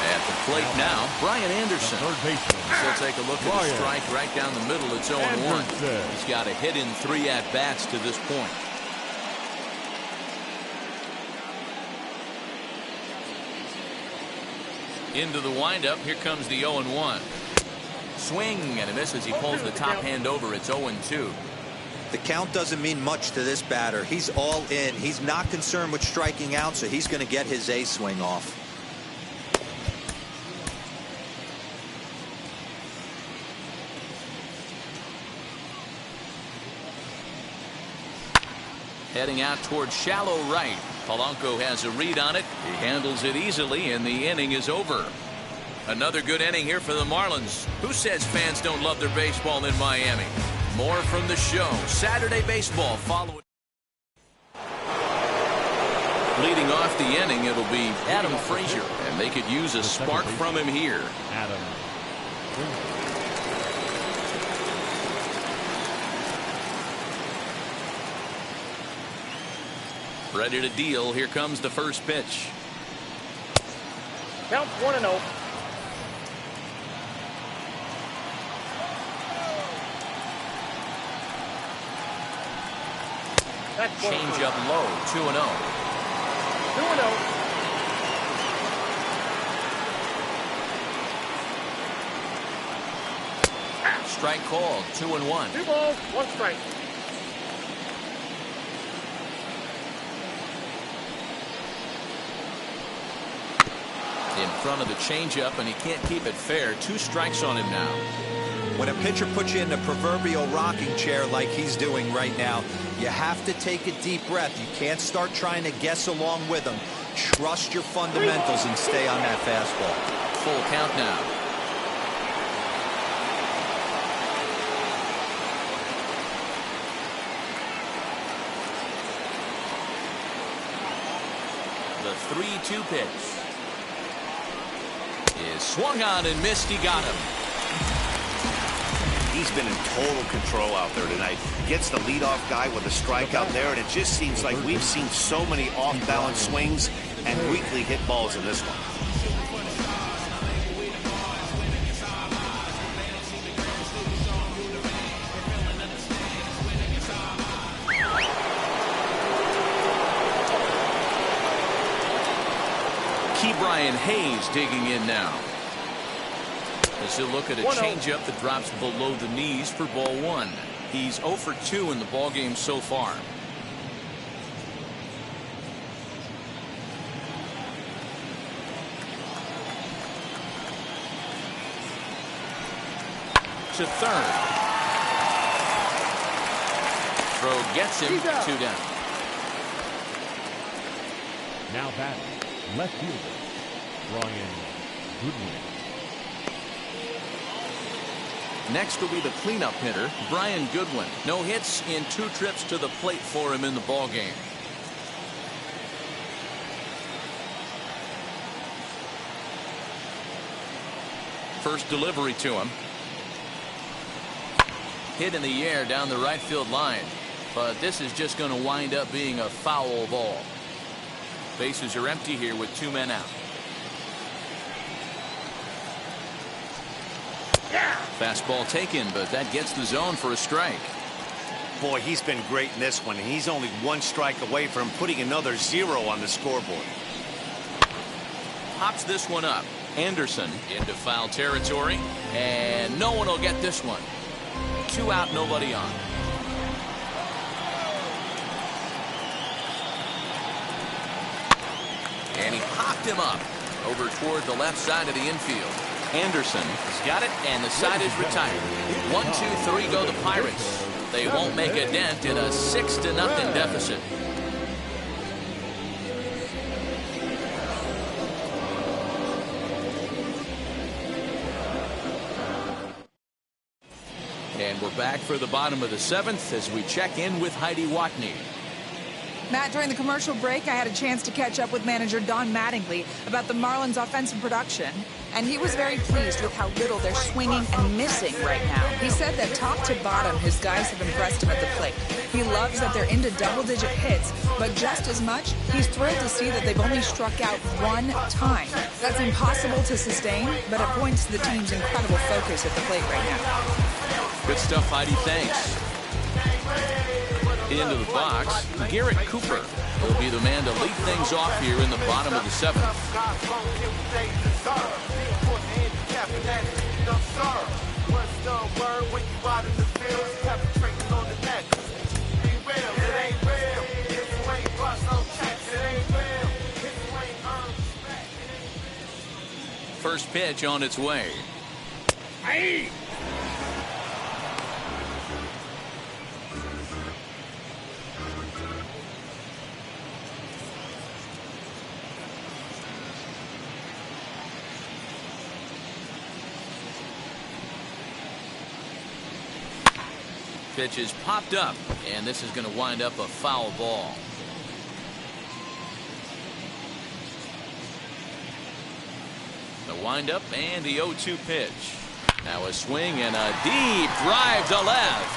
At the plate now, Brian Anderson. Third baseman. He'll take a look at the strike right down the middle. It's 0-1. He's got a hit in 3 at-bats to this point. Into the windup. Here comes the 0-1. Swing and a miss as he pulls the top hand over. It's 0-2. The count doesn't mean much to this batter. He's all in. He's not concerned with striking out, so he's going to get his A swing off. Heading out towards shallow right. Polanco has a read on it. He handles it easily, and the inning is over. Another good inning here for the Marlins. Who says fans don't love their baseball in Miami? More from the show. Saturday Baseball following. Leading off the inning, it'll be Adam Frazier, and they could use a spark from him here. Adam. Ready to deal. Here comes the first pitch. Count 1-0. Change up low. 2-0. 2-0. Strike called. 2-1. 2 balls, 1 strike. In front of the changeup, and he can't keep it fair. 2 strikes on him now. When a pitcher puts you in the proverbial rocking chair like he's doing right now, you have to take a deep breath. You can't start trying to guess along with him. Trust your fundamentals and stay on that fastball. Full count now. The 3-2 pitch is swung on and missed. He got him. He's been in total control out there tonight. Gets the leadoff guy with a strikeout there, and it just seems like we've seen so many off-balance swings and weakly hit balls in this one. Brian Hayes digging in now. As he'll look at a changeup that drops below the knees for ball 1. He's 0 for 2 in the ballgame so far. To third. Throw gets him. 2 down. Now batting, left fielder, Brian Goodwin. Next will be the cleanup hitter, Brian Goodwin. No hits in 2 trips to the plate for him in the ballgame. First delivery to him. Hit in the air down the right field line. But this is just going to wind up being a foul ball. Bases are empty here with 2 men out. Fastball taken, but that gets the zone for a strike. Boy, he's been great in this one, and he's only 1 strike away from putting another 0 on the scoreboard. Pops this one up. Anderson into foul territory, and no one will get this one. 2 out, nobody on. And he popped him up over toward the left side of the infield. Anderson has got it, and the side is retired. 1, 2, 3 go the Pirates. They won't make a dent in a 6-0 deficit. And we're back for the bottom of the 7th as we check in with Heidi Watney. Matt, during the commercial break, I had a chance to catch up with manager Don Mattingly about the Marlins' offensive production, and he was very pleased with how little they're swinging and missing right now. He said that top to bottom, his guys have impressed him at the plate. He loves that they're into double-digit hits, but just as much, he's thrilled to see that they've only struck out 1 time. That's impossible to sustain, but it points to the team's incredible focus at the plate right now. Good stuff, Heidi. Thanks. Into the box, Garrett Cooper will be the man to lead things off here in the bottom of the seventh. First pitch on its way. Hey! Pitch is popped up, and this is going to wind up a foul ball. The windup and the 0-2 pitch. Now a swing and a deep drive to left.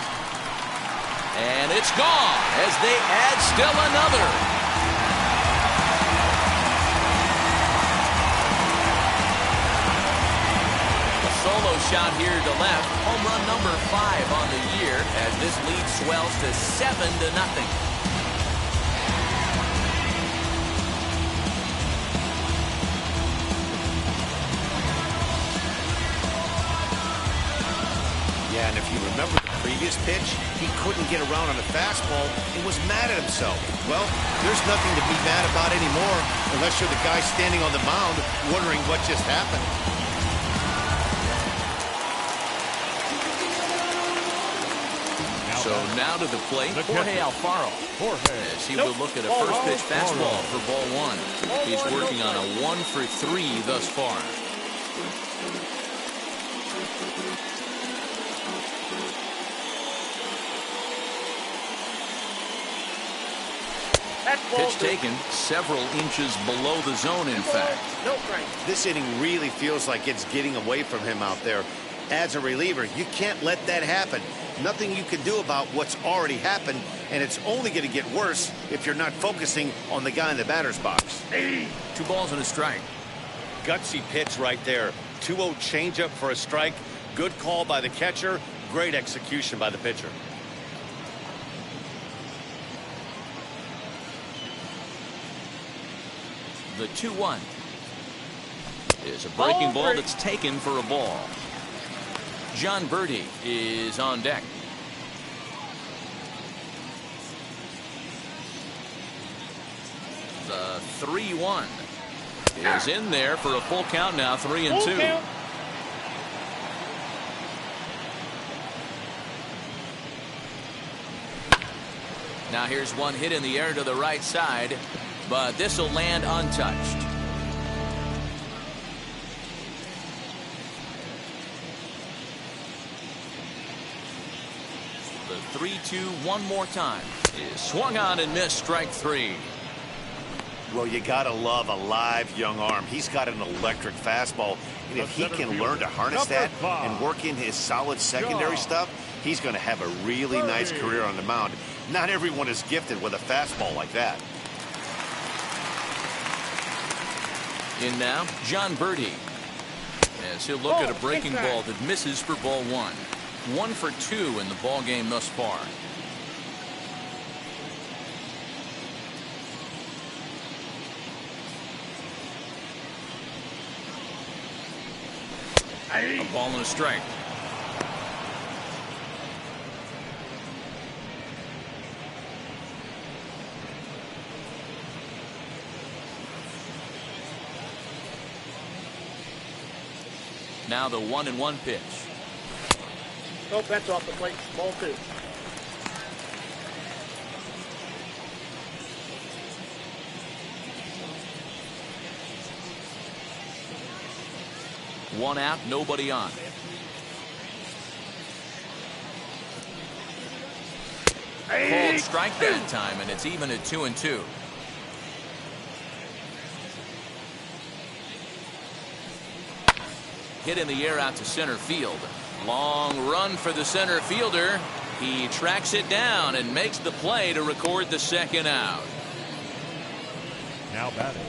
And it's gone as they add still another. Solo shot here to left. Home run number 5 on the year as this lead swells to 7-0. Yeah, and if you remember the previous pitch, he couldn't get around on a fastball and was mad at himself. Well, there's nothing to be mad about anymore unless you're the guy standing on the mound wondering what just happened. So now to the plate, Jorge Alfaro. As he will look at a first pitch fastball for ball 1. He's working on a 1 for 3 thus far. Pitch taken several inches below the zone, in fact. This inning really feels like it's getting away from him out there. As a reliever, you can't let that happen. Nothing you can do about what's already happened, and it's only going to get worse if you're not focusing on the guy in the batter's box. 2 balls and a strike. Gutsy pitch right there. 2-0 changeup for a strike. Good call by the catcher. Great execution by the pitcher. The 2-1 is a breaking ball that's taken for a ball. John Birdie is on deck. The 3-1 is in there for a full count now, 3-2. Now here's one hit in the air to the right side, but this will land untouched. The 3-2 one more time is swung on and missed, strike 3. Well, you gotta love a live young arm. He's got an electric fastball, and if he can learn to harness that and work in his solid secondary stuff, he's going to have a really nice career on the mound. Not everyone is gifted with a fastball like that. In now, John Birdie, as he'll look at a breaking ball that misses for ball 1. 1 for 2 in the ball game thus far. A ball and a strike. Now the 1-1 pitch. Nope, that's off the plate. Ball 2. One out, nobody on. Called strike that time, and it's even at 2-2. Hit in the air out to center field. Long run for the center fielder. He tracks it down and makes the play to record the second out. Now batting,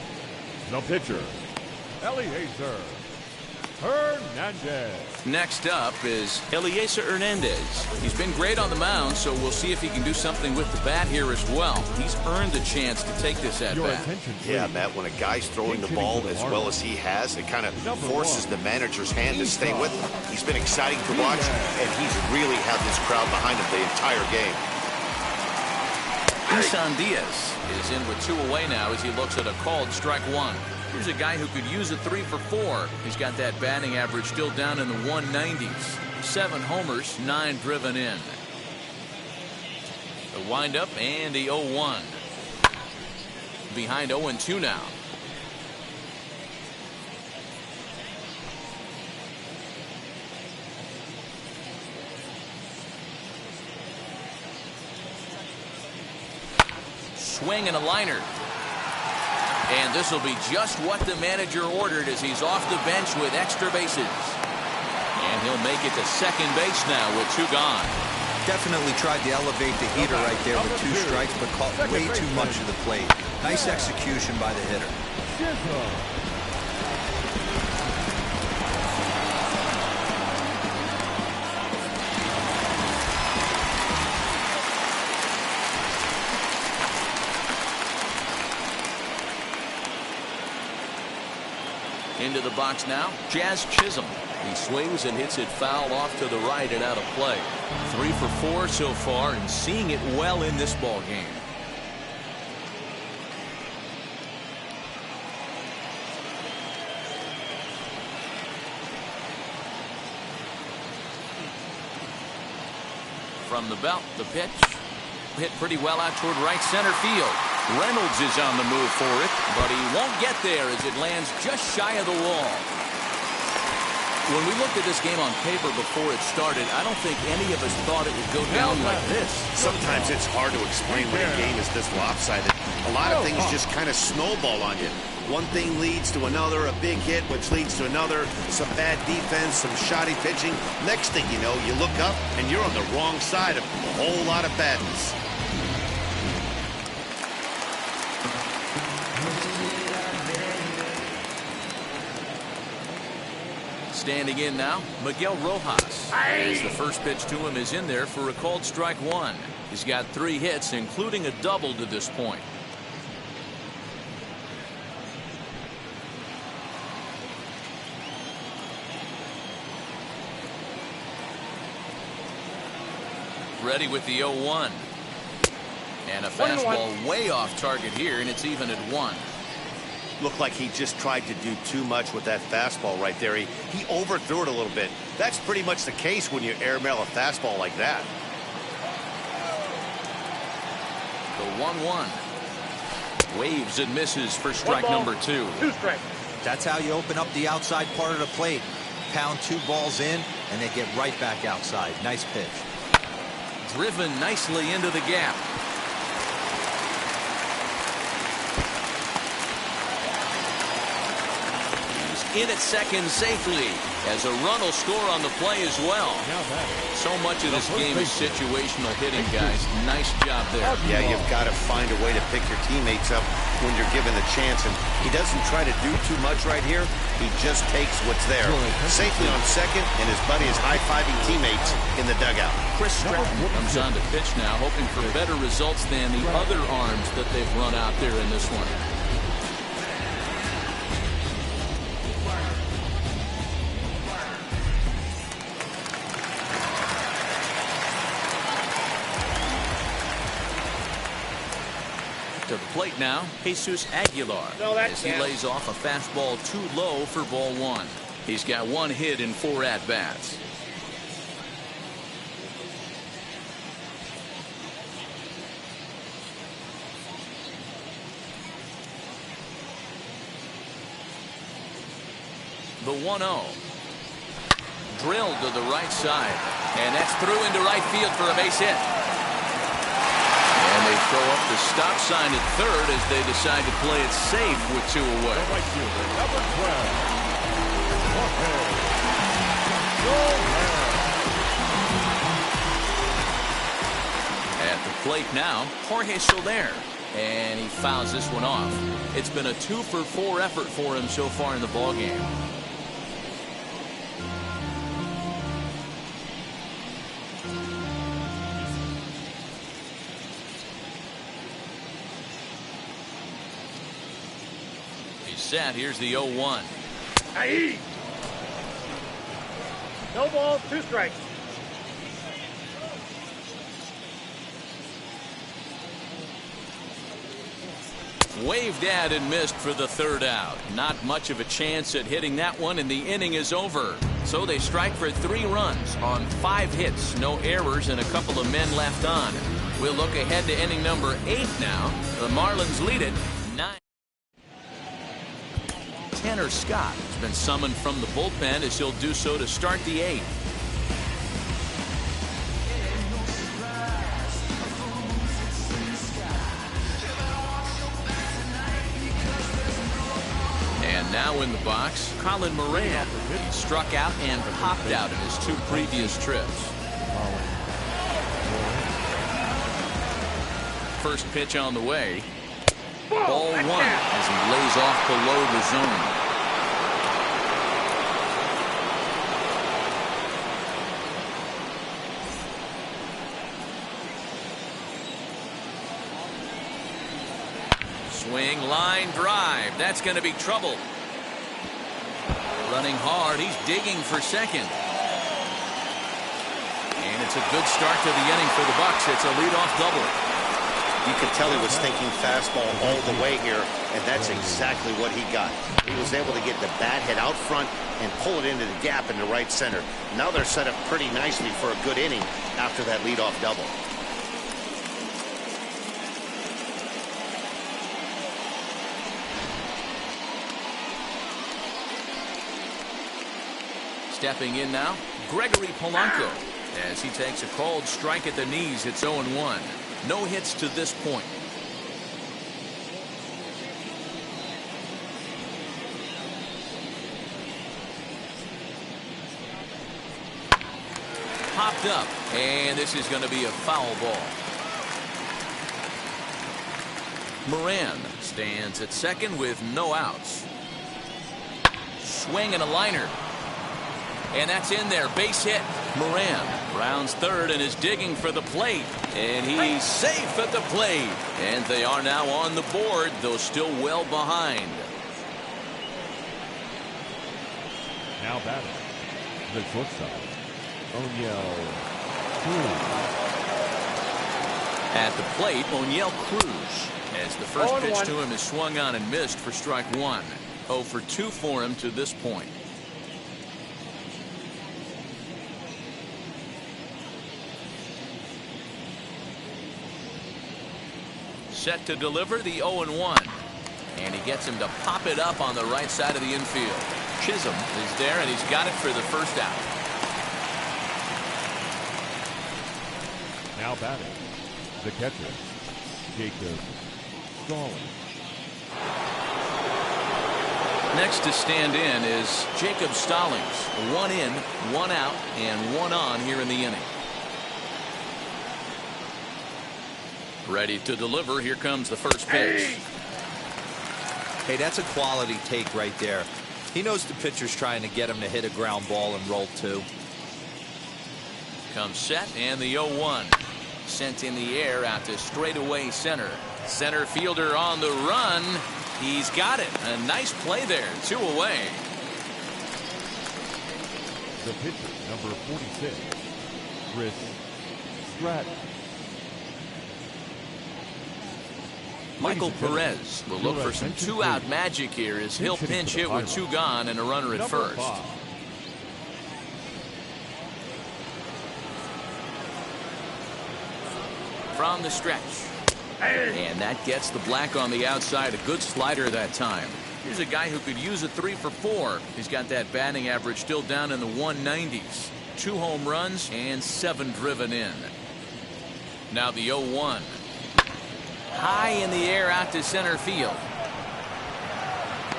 the pitcher, Eliezer Hernandez. Next up is Eliezer Hernandez. He's been great on the mound, so we'll see if he can do something with the bat here as well. He's earned the chance to take this at bat. Yeah, Matt, when a guy's throwing the ball as well as he has, it kind of forces the manager's hand to stay with him. He's been exciting to watch, and he's really had this crowd behind him the entire game. Isan Diaz is in with 2 away now as he looks at a called strike 1. Here's a guy who could use a 3 for 4. He's got that batting average still down in the 190s. 7 homers, 9 driven in. The windup and the 0-1. Behind 0-2 now. Swing and a liner. And this will be just what the manager ordered as he's off the bench with extra bases. And he'll make it to second base now with 2 gone. Definitely tried to elevate the heater right there with 2 strikes, but caught way too much of the plate. Nice execution by the hitter. Into the box now, Jazz Chisholm. He swings and hits it foul off to the right and out of play. 3 for 4 so far and seeing it well in this ball game. From the belt, the pitch hit pretty well out toward right center field. Reynolds is on the move for it, but he won't get there as it lands just shy of the wall. When we looked at this game on paper before it started, I don't think any of us thought it would go down like this. Sometimes it's hard to explain when a game is this lopsided. A lot of things just kind of snowball on you. One thing leads to another, a big hit, which leads to another, some bad defense, some shoddy pitching. Next thing you know, you look up and you're on the wrong side of a whole lot of badness. Standing in now, Miguel Rojas. As the first pitch to him is in there for a called strike 1. He's got 3 hits, including a double to this point. Ready with the 0-1. And a fastball way off target here, and it's even at 1. Looked like he just tried to do too much with that fastball right there. He overthrew it a little bit. That's pretty much the case when you airmail a fastball like that. The 1-1. Waves and misses for strike number 2. 2 strikes. That's how you open up the outside part of the plate. Pound 2 balls in, and they get right back outside. Nice pitch. Driven nicely into the gap. In at second safely as a run will score on the play as well. So much of this game is situational hitting, guys. Nice job there. Yeah, you've got to find a way to pick your teammates up when you're given the chance, and he doesn't try to do too much right here. He just takes what's there. Safely on second, and his buddy is high-fiving teammates in the dugout. Chris Stratton comes on to pitch now, hoping for better results than the other arms that they've run out there in this one. To the plate now, Jesus Aguilar, as he lays off a fastball too low for ball 1. He's got 1 hit in 4 at-bats. The 1-0. Drilled to the right side, and that's through into right field for a base hit. And they throw up the stop sign at third as they decide to play it safe with 2 away. The right fielder, number 12. At the plate now, Jorge Soler. And he fouls this one off. It's been a 2-for-4 effort for him so far in the ballgame. He's set. Here's the 0-1. Aye. No balls, 2 strikes. Waved at and missed for the 3rd out. Not much of a chance at hitting that one, and the inning is over. So they strike for 3 runs on 5 hits, no errors, and a couple of men left on. We'll look ahead to inning number 8 now. The Marlins lead it 9. Tanner Scott has been summoned from the bullpen as he'll do so to start the 8th. Now in the box, Colin Moran. He struck out and popped out in his 2 previous trips. First pitch on the way. Ball 1 as he lays off below the zone. Swing, line drive. That's going to be trouble. Running hard, he's digging for second. And it's a good start to the inning for the Bucks. It's a leadoff double. You could tell he was thinking fastball all the way here, and that's exactly what he got. He was able to get the bat head out front and pull it into the gap in the right center. Now they're set up pretty nicely for a good inning after that leadoff double. Stepping in now, Gregory Polanco. As he takes a called strike at the knees, it's 0-1. No hits to this point. Popped up, and this is going to be a foul ball. Moran stands at second with no outs. Swing and a liner. And that's in there. Base hit. Moran rounds third and is digging for the plate. And he's safe at the plate. And they are now on the board, though still well behind. Now batting, the shortstop, O'Neill Cruz. At the plate, O'Neill Cruz. As the first pitch to him is swung on and missed for strike 1. 0 for 2 for him to this point. Set to deliver the 0-1. And he gets him to pop it up on the right side of the infield. Chisholm is there, and he's got it for the 1st out. Now batting, the catcher, Jacob Stallings. Next to stand in is Jacob Stallings. 1 in, 1 out, and 1 on here in the inning. Ready to deliver. Here comes the first pitch. Hey, that's a quality take right there. He knows the pitcher's trying to get him to hit a ground ball and roll 2. Comes set, and the 0-1. Sent in the air out to straightaway center. Center fielder on the run. He's got it. A nice play there. 2 away. The pitcher, number 46, Chris Stratton. Michael Perez will look for some 2-out magic here as he'll pinch hit with 2 gone and a runner at first. From the stretch. And that gets the black on the outside. A good slider that time. Here's a guy who could use a 3 for 4. He's got that batting average still down in the 190s. 2 home runs and 7 driven in. Now the 0-1. High in the air out to center field.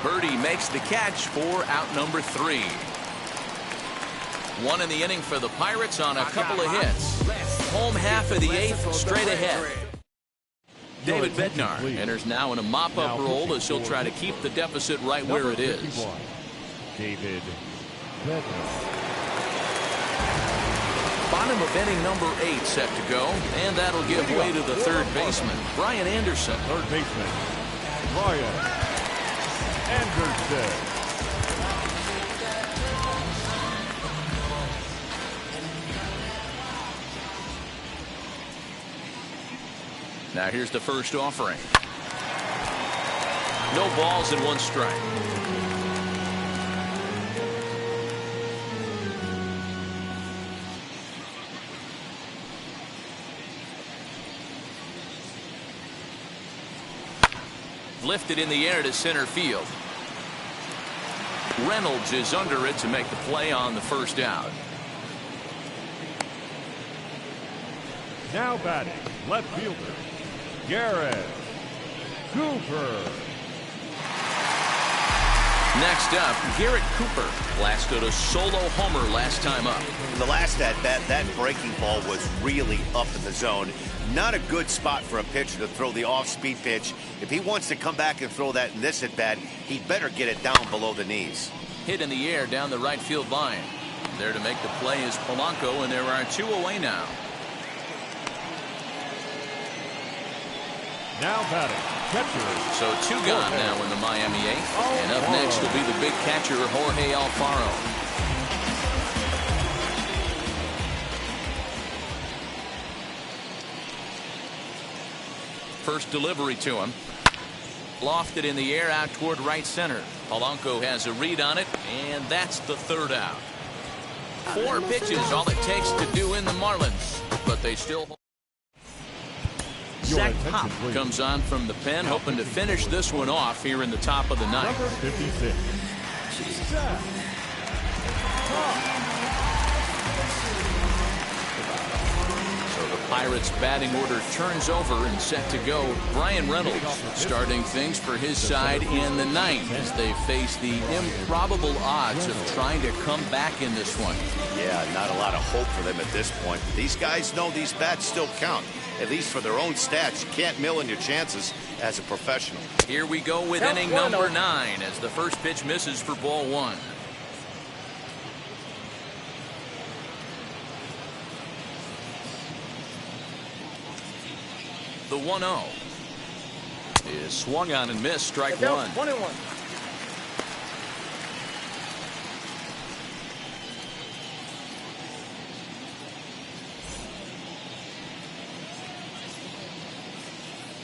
Birdie makes the catch for out number 3. 1 in the inning for the Pirates on a couple of hits. Home half of the 8th straight ahead. David Bednar enters now in a mop-up role as he'll try to keep the deficit right where it is. David Bednar. Bottom of inning number 8 set to go, and that'll give way to the third baseman, Brian Anderson. Third baseman, Brian Anderson. Now here's the first offering. No balls and 1 strike. Lifted in the air to center field. Reynolds is under it to make the play on the first out. Now batting, left fielder, Garrett Cooper. Next up, Garrett Cooper blasted a solo homer last time up. The last at bat, that breaking ball was really up in the zone. Not a good spot for a pitcher to throw the off-speed pitch. If he wants to come back and throw that in this at-bat, he better get it down below the knees. Hit in the air down the right field line. There to make the play is Polanco, and there are 2 away now. Now batting, catcher. So 2 gone now in the Miami 8th. And up next will be the big catcher, Jorge Alfaro. First delivery to him. Lofted in the air out toward right center. Polanco has a read on it, and that's the third out. 4 pitches, all it takes to do in the Marlins, but they still. Zach Pop comes on from the pen, hoping to finish this one off here in the top of the 9th. Number 56. Zach Pop. Pirates batting order turns over and set to go. Brian Reynolds starting things for his side in the 9th as they face the improbable odds of trying to come back in this one. Yeah, not a lot of hope for them at this point. These guys know these bats still count, at least for their own stats. You can't mill in your chances as a professional. Here we go with inning number 9 as the first pitch misses for ball 1. The 1-0 is swung on and missed. Strike 1. 1-1.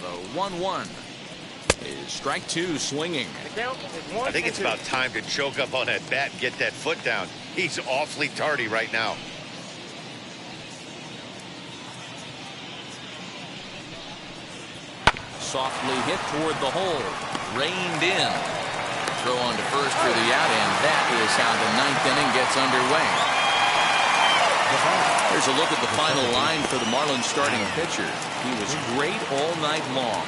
The 1-1 is strike 2, swinging. I think it's about time to choke up on that bat and get that foot down. He's awfully tardy right now. Softly hit toward the hole. Reined in. Throw on to first for the out, and that is how the 9th inning gets underway. Here's a look at the final line for the Marlins starting pitcher. He was great all night long.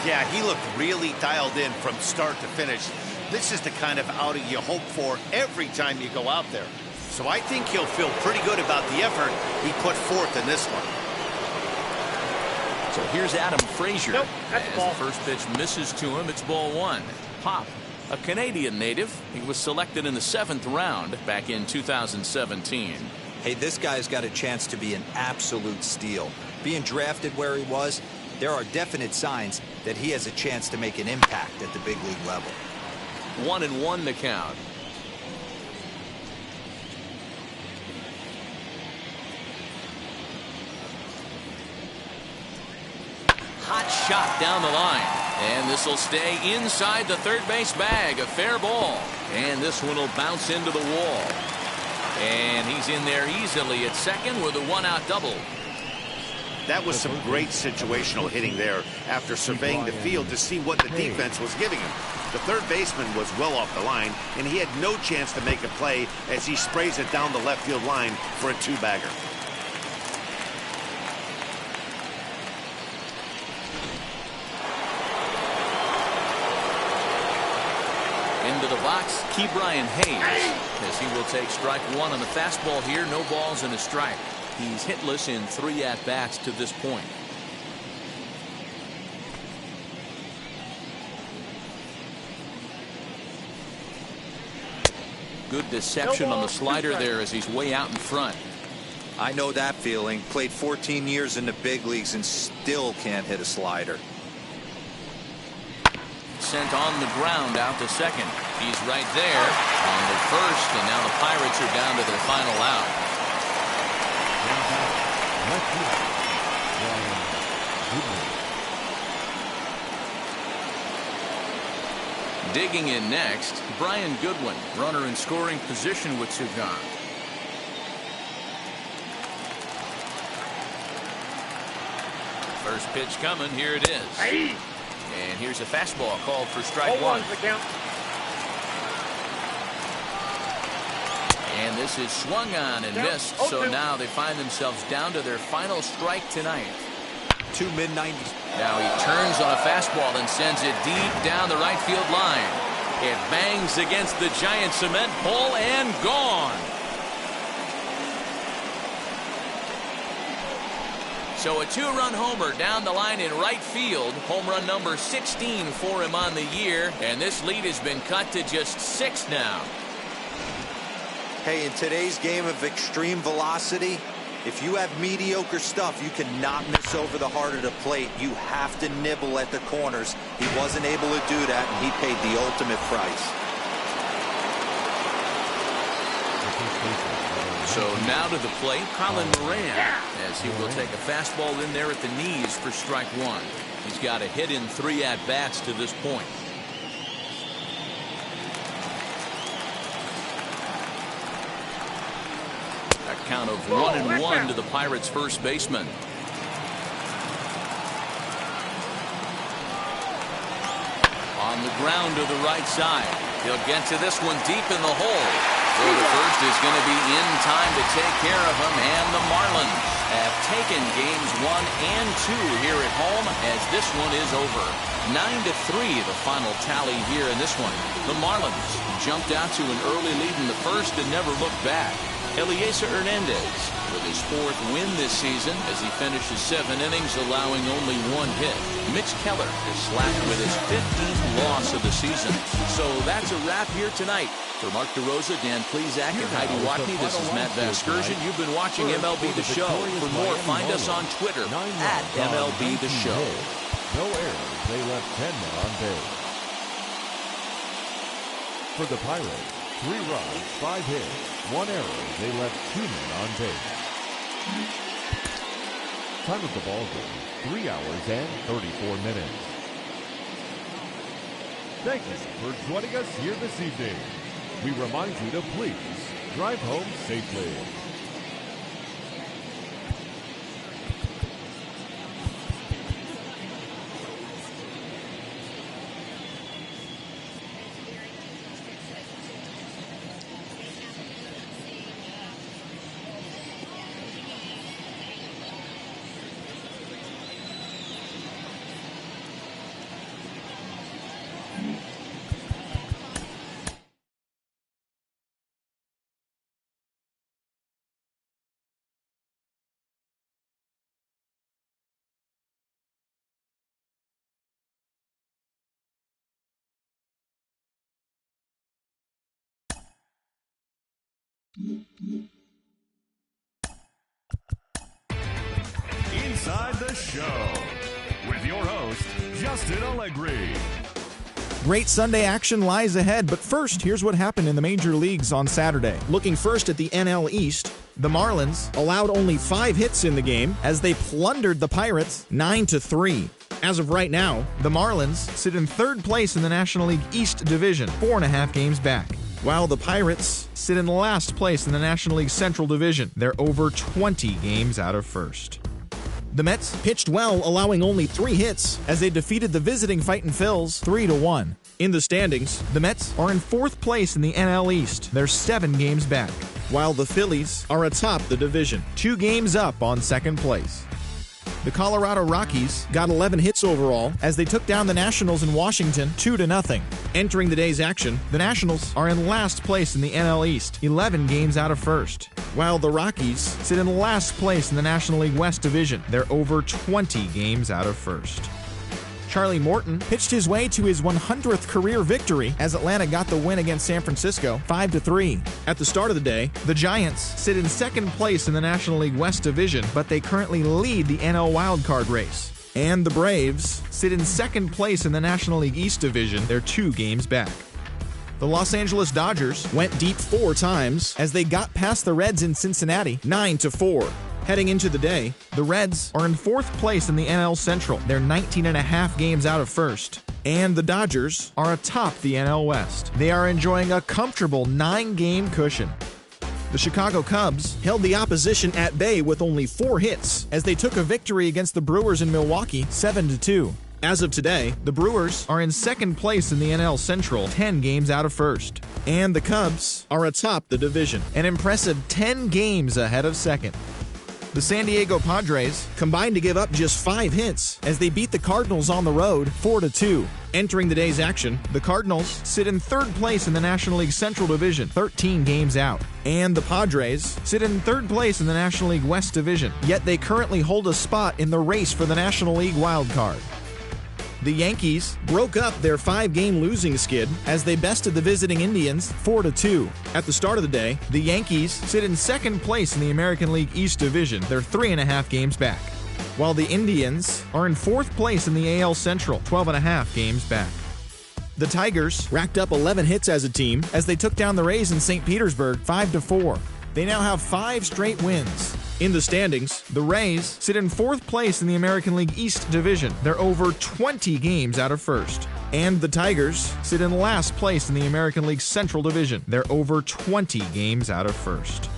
Yeah, he looked really dialed in from start to finish. This is the kind of outing you hope for every time you go out there. So I think he'll feel pretty good about the effort he put forth in this one. So here's Adam Frazier. Nope, as the first pitch misses to him, it's ball 1. Pop, a Canadian native. He was selected in the 7th round back in 2017. Hey, this guy's got a chance to be an absolute steal. Being drafted where he was, there are definite signs that he has a chance to make an impact at the big league level. 1-1 the count. Hot shot down the line, and this will stay inside the third base bag. A fair ball, and this one will bounce into the wall, and he's in there easily at second with a 1-out double. That was some great situational hitting there after surveying the field to see what the defense was giving him. The third baseman was well off the line, and he had no chance to make a play as he sprays it down the left field line for a 2-bagger. Into the box, Ke'Bryan Hayes, as he will take strike 1 on the fastball here. No balls and a strike. He's hitless in 3 at-bats to this point. Good deception on the slider there as he's way out in front. I know that feeling. Played 14 years in the big leagues and still can't hit a slider. Sent on the ground out to second. He's right there on the first, and now the Pirates are down to their final out. Digging in next, Brian Goodwin, runner in scoring position with two gone. First pitch coming, here it is. Hey. And here's a fastball called for strike 1. 0-1's the count. And this is swung on and missed, so now they find themselves down to their final strike tonight. 2 mid-90s. Now he turns on a fastball and sends it deep down the right field line. It bangs against the giant cement pole and gone. So a 2-run homer down the line in right field. Home run number 16 for him on the year. And this lead has been cut to just 6 now. Hey, in today's game of extreme velocity, if you have mediocre stuff, you cannot miss over the heart of the plate. You have to nibble at the corners. He wasn't able to do that, and he paid the ultimate price. So now to the plate, Colin Moran, as he will take a fastball in there at the knees for strike 1. He's got a hit in 3 at-bats to this point. A count of 1-1 to the Pirates' first baseman. On the ground to the right side. He'll get to this one deep in the hole. Throw to first is going to be in time to take care of him, and the Marlins have taken games 1 and 2 here at home as this one is over. 9-3 the final tally here in this one. The Marlins jumped out to an early lead in the first and never looked back. Eliezer Hernandez with his 4th win this season as he finishes 7 innings, allowing only 1 hit. Mitch Keller is slapped with his 15th loss of the season. So that's a wrap here tonight. For Mark DeRosa, Dan Plezak, and Heidi Watney, this is Matt Vasgersian. You've been watching MLB The Show. For more, find us on Twitter at MLB The Show. No errors. They left 10 men on base. For the Pirates, 3 runs, 5 hits, 1 error. They left 2 men on base. Time of the ball game, 3 hours and 34 minutes. Thank you for joining us here this evening. We remind you to please drive home safely. Inside the Show with your host, Justin Allegri. Great Sunday action lies ahead, but first, here's what happened in the major leagues on Saturday. Looking first at the NL East, the Marlins allowed only 5 hits in the game as they plundered the Pirates 9-3. As of right now, the Marlins sit in 3rd place in the National League East Division, 4.5 games back, while the Pirates sit in last place in the National League Central Division. They're over 20 games out of first. The Mets pitched well, allowing only 3 hits as they defeated the visiting Fightin' Phils 3-1. In the standings, the Mets are in 4th place in the NL East. They're 7 games back, while the Phillies are atop the division, 2 games up on 2nd place. The Colorado Rockies got 11 hits overall as they took down the Nationals in Washington 2-0. Entering the day's action, the Nationals are in last place in the NL East, 11 games out of first, while the Rockies sit in last place in the National League West Division. They're over 20 games out of first. Charlie Morton pitched his way to his 100th career victory as Atlanta got the win against San Francisco 5-3. At the start of the day, the Giants sit in second place in the National League West Division, but they currently lead the NL wildcard race. And the Braves sit in second place in the National League East Division. They're 2 games back. The Los Angeles Dodgers went deep 4 times as they got past the Reds in Cincinnati 9-4. Heading into the day, the Reds are in 4th place in the NL Central. They're 19.5 games out of first. And the Dodgers are atop the NL West. They are enjoying a comfortable 9-game cushion. The Chicago Cubs held the opposition at bay with only 4 hits as they took a victory against the Brewers in Milwaukee 7-2. As of today, the Brewers are in second place in the NL Central, 10 games out of first. And the Cubs are atop the division, an impressive 10 games ahead of second. The San Diego Padres combined to give up just 5 hits as they beat the Cardinals on the road 4-2. Entering the day's action, the Cardinals sit in 3rd place in the National League Central Division, 13 games out. And the Padres sit in 3rd place in the National League West Division, yet they currently hold a spot in the race for the National League wild card. The Yankees broke up their 5-game losing skid as they bested the visiting Indians 4-2. At the start of the day, the Yankees sit in 2nd place in the American League East Division. They're 3.5 games back, while the Indians are in 4th place in the AL Central, 12.5 games back. The Tigers racked up 11 hits as a team as they took down the Rays in St. Petersburg 5-4. They now have 5 straight wins. In the standings, the Rays sit in 4th place in the American League East Division. They're over 20 games out of first. And the Tigers sit in last place in the American League Central Division. They're over 20 games out of first.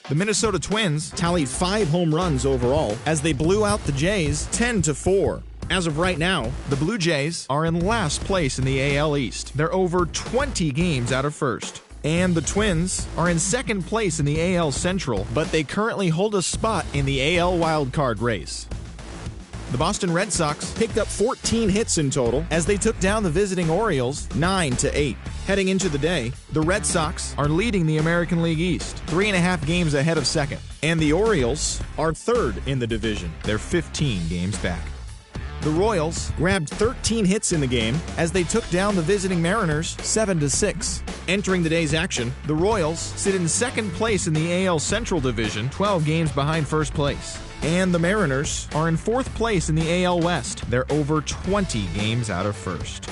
The Minnesota Twins tallied 5 home runs overall as they blew out the Jays 10-4. As of right now, the Blue Jays are in last place in the AL East. They're over 20 games out of first. And the Twins are in 2nd place in the AL Central, but they currently hold a spot in the AL wildcard race. The Boston Red Sox picked up 14 hits in total as they took down the visiting Orioles 9-8. Heading into the day, the Red Sox are leading the American League East, 3.5 games ahead of second. And the Orioles are 3rd in the division. They're 15 games back. The Royals grabbed 13 hits in the game as they took down the visiting Mariners 7-6. Entering the day's action, the Royals sit in 2nd place in the AL Central Division, 12 games behind first place. And the Mariners are in 4th place in the AL West. They're over 20 games out of first.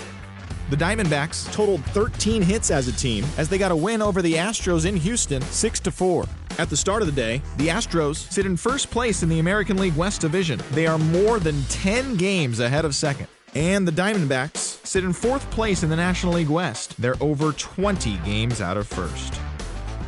The Diamondbacks totaled 13 hits as a team as they got a win over the Astros in Houston 6-4. At the start of the day, the Astros sit in 1st place in the American League West Division. They are more than 10 games ahead of second. And the Diamondbacks sit in 4th place in the National League West. They're over 20 games out of first.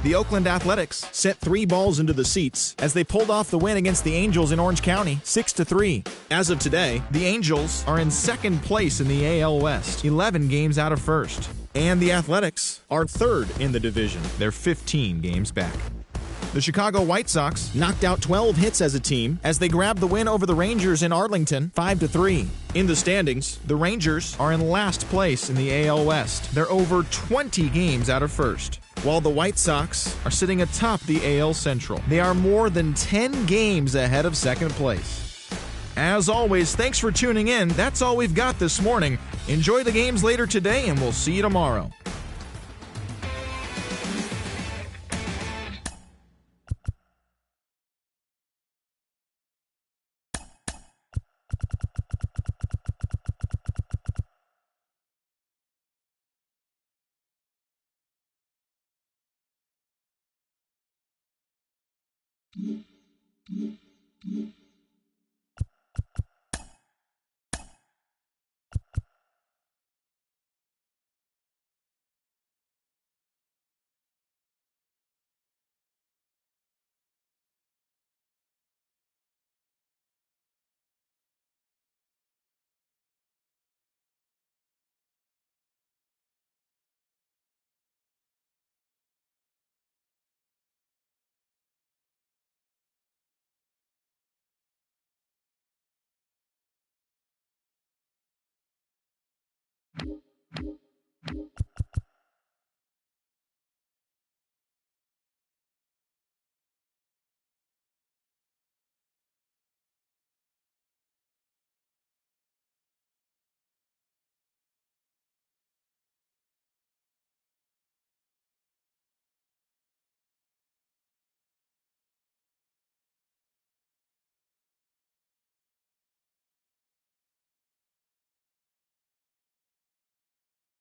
The Oakland Athletics sent 3 balls into the seats as they pulled off the win against the Angels in Orange County 6-3. As of today, the Angels are in 2nd place in the AL West, 11 games out of first. And the Athletics are 3rd in the division. They're 15 games back. The Chicago White Sox knocked out 12 hits as a team as they grabbed the win over the Rangers in Arlington 5-3. In the standings, the Rangers are in last place in the AL West. They're over 20 games out of first, while the White Sox are sitting atop the AL Central. They are more than 10 games ahead of second place. As always, thanks for tuning in. That's all we've got this morning. Enjoy the games later today, and we'll see you tomorrow. Mm-hmm.